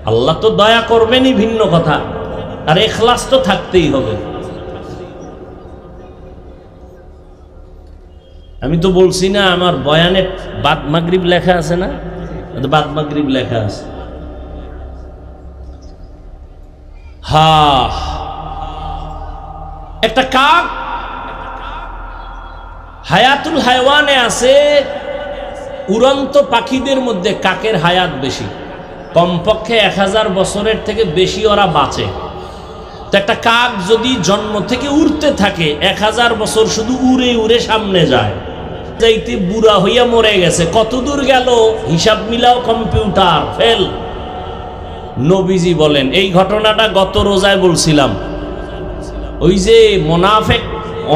Speaker 1: আল্লাহ তো দয়া করবেনই, ভিন্ন কথা, আর ইখলাস তো থাকতেই হবে। আমি তো বলছি না আমার বয়ানে বাদ মাগরিব লেখা আছে না, বাদ মাগরিব লেখা আছে। একটা কাক হায়াতুল হায়ওয়ানে আছে, উড়ন্ত পাখিদের মধ্যে কাকের হায়াত বেশি, কমপক্ষে 1000 বছরের থেকে বেশি ওরা বাঁচে। তো একটা কাক যদি জন্ম থেকে উড়তে থাকে 1000 বছর শুধু উড়ে উড়ে সামনে যায়, যাইতে বুড়া হইয়া মরে গেছে, কত দূর গেল হিসাব মিলাও কম্পিউটার ফেল। নবীজি বলেন, এই ঘটনাটা গত রোজায় বলছিলাম, ওই যে মোনাফেক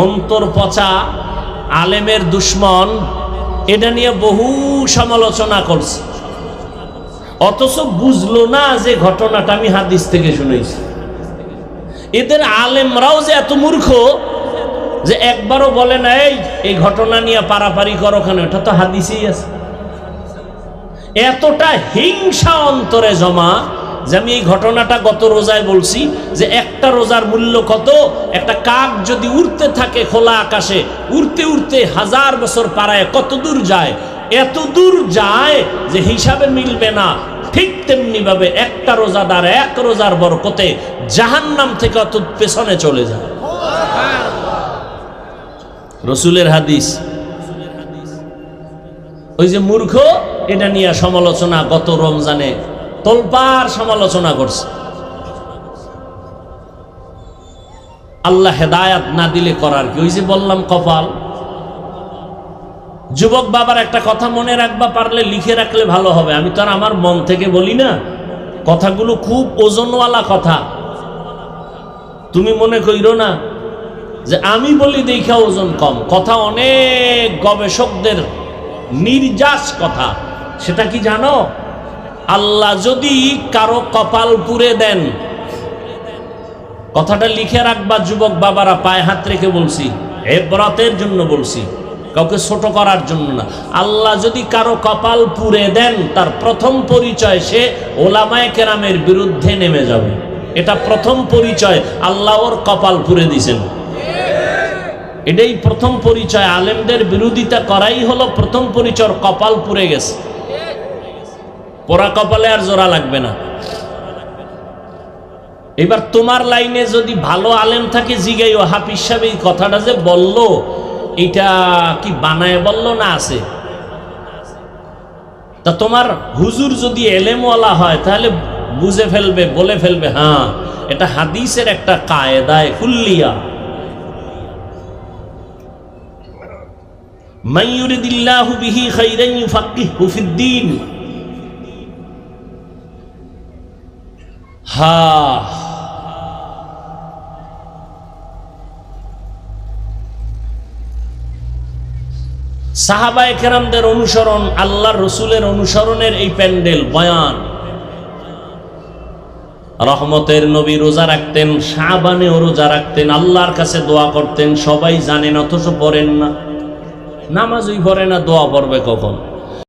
Speaker 1: অন্তর পচা আলেমের দুশ্মন, এটা নিয়ে বহু সমালোচনা করছে, অথচ বুঝলো না যে ঘটনাটা আমি হাদিস থেকে শুনেছি। এদের আলেমরাও যে এত মূর্খ যে একবারও বলে না এই ঘটনা নিয়ে পারাপারি করো কেন, এটা তো হাদিসেই আছে। এতটা হিংসা অন্তরে জমা যে আমি এই ঘটনাটা গত রোজায় বলছি যে একটা রোজার মূল্য কত। একটা কাক যদি উড়তে থাকে খোলা আকাশে, উড়তে উড়তে 1000 বছর পারায় কত দূর যায়, এত দূর যায় যে হিসাবে মিলবে না। ঠিক তেমনি ভাবে একটা রোজাদার এক রোজার বরকতে জাহান্নাম থেকে অত পেছনে চলে যায়। রসুলের হাদিস। ওই যে মূর্খ, এটা নিয়ে সমালোচনা গত রমজানে তোলপার সমালোচনা করছে। আল্লাহ হেদায়াত না দিলে করার কি, ওই যে বললাম কপাল। যুবক বাবার একটা কথা মনে রাখবা, পারলে লিখে রাখলে ভালো হবে। আমি তো আর আমার মন থেকে বলি না, কথাগুলো খুব ওজনওয়ালা কথা। তুমি মনে কইরো না যে আমি বলি দেখা ওজন কম। কথা অনেক গবেষকদের নির্যাস কথা। সেটা কি জানো? আল্লাহ যদি কারো কপাল পুড়ে দেন, কথাটা লিখে রাখবা যুবক বাবারা, পায়ে হাত রেখে বলছি, ইবরাতের জন্য বলছি, কাউকে ছোট করার জন্য না। আল্লাহ যদি কারো কপাল পুড়ে দেন, তার প্রথম পরিচয় সে ওলামায়ে কেরামের বিরুদ্ধে নেমে যাবে। এটা প্রথম পরিচয়, আল্লাহ ওর কপাল পুড়ে দিয়েছেন। এটাই প্রথম পরিচয়। আলেমদের বিরোধিতা করাই হলো প্রথম পরিচয়, কপাল পুড়ে গেছে। পোড়া কপালে আর জোড়া লাগবে না। এবার তোমার লাইনে যদি ভালো আলেম থাকে, জিগাইও হাফিজ সাহেব এই কথাটা যে বললো, এটা কি বানায় বললো না আছে? তা তোমার হুজুর যদি এলেমওয়ালা হয় তাহলে বুঝে ফেলবে, বলে ফেলবে, হ্যাঁ এটা হাদিসের একটা কায়দায় কুল্লিয়া। মান ইউরিদিল্লাহু বিহি খাইরান ইউফাক্কিহু ফিদ্দীন। সাহাবায়ে কেরামদের অনুসরণ, আল্লাহর রসুলের অনুসরণের এই প্যান্ডেল বয়ান। রহমতের নবী রোজা রাখতেন, শাবানেও রোজা রাখতেন, আল্লাহর কাছে দোয়া করতেন। সবাই জানেন, অথচ পড়েন না, নামাজই পড়ে না, দোয়া পড়বে কখন?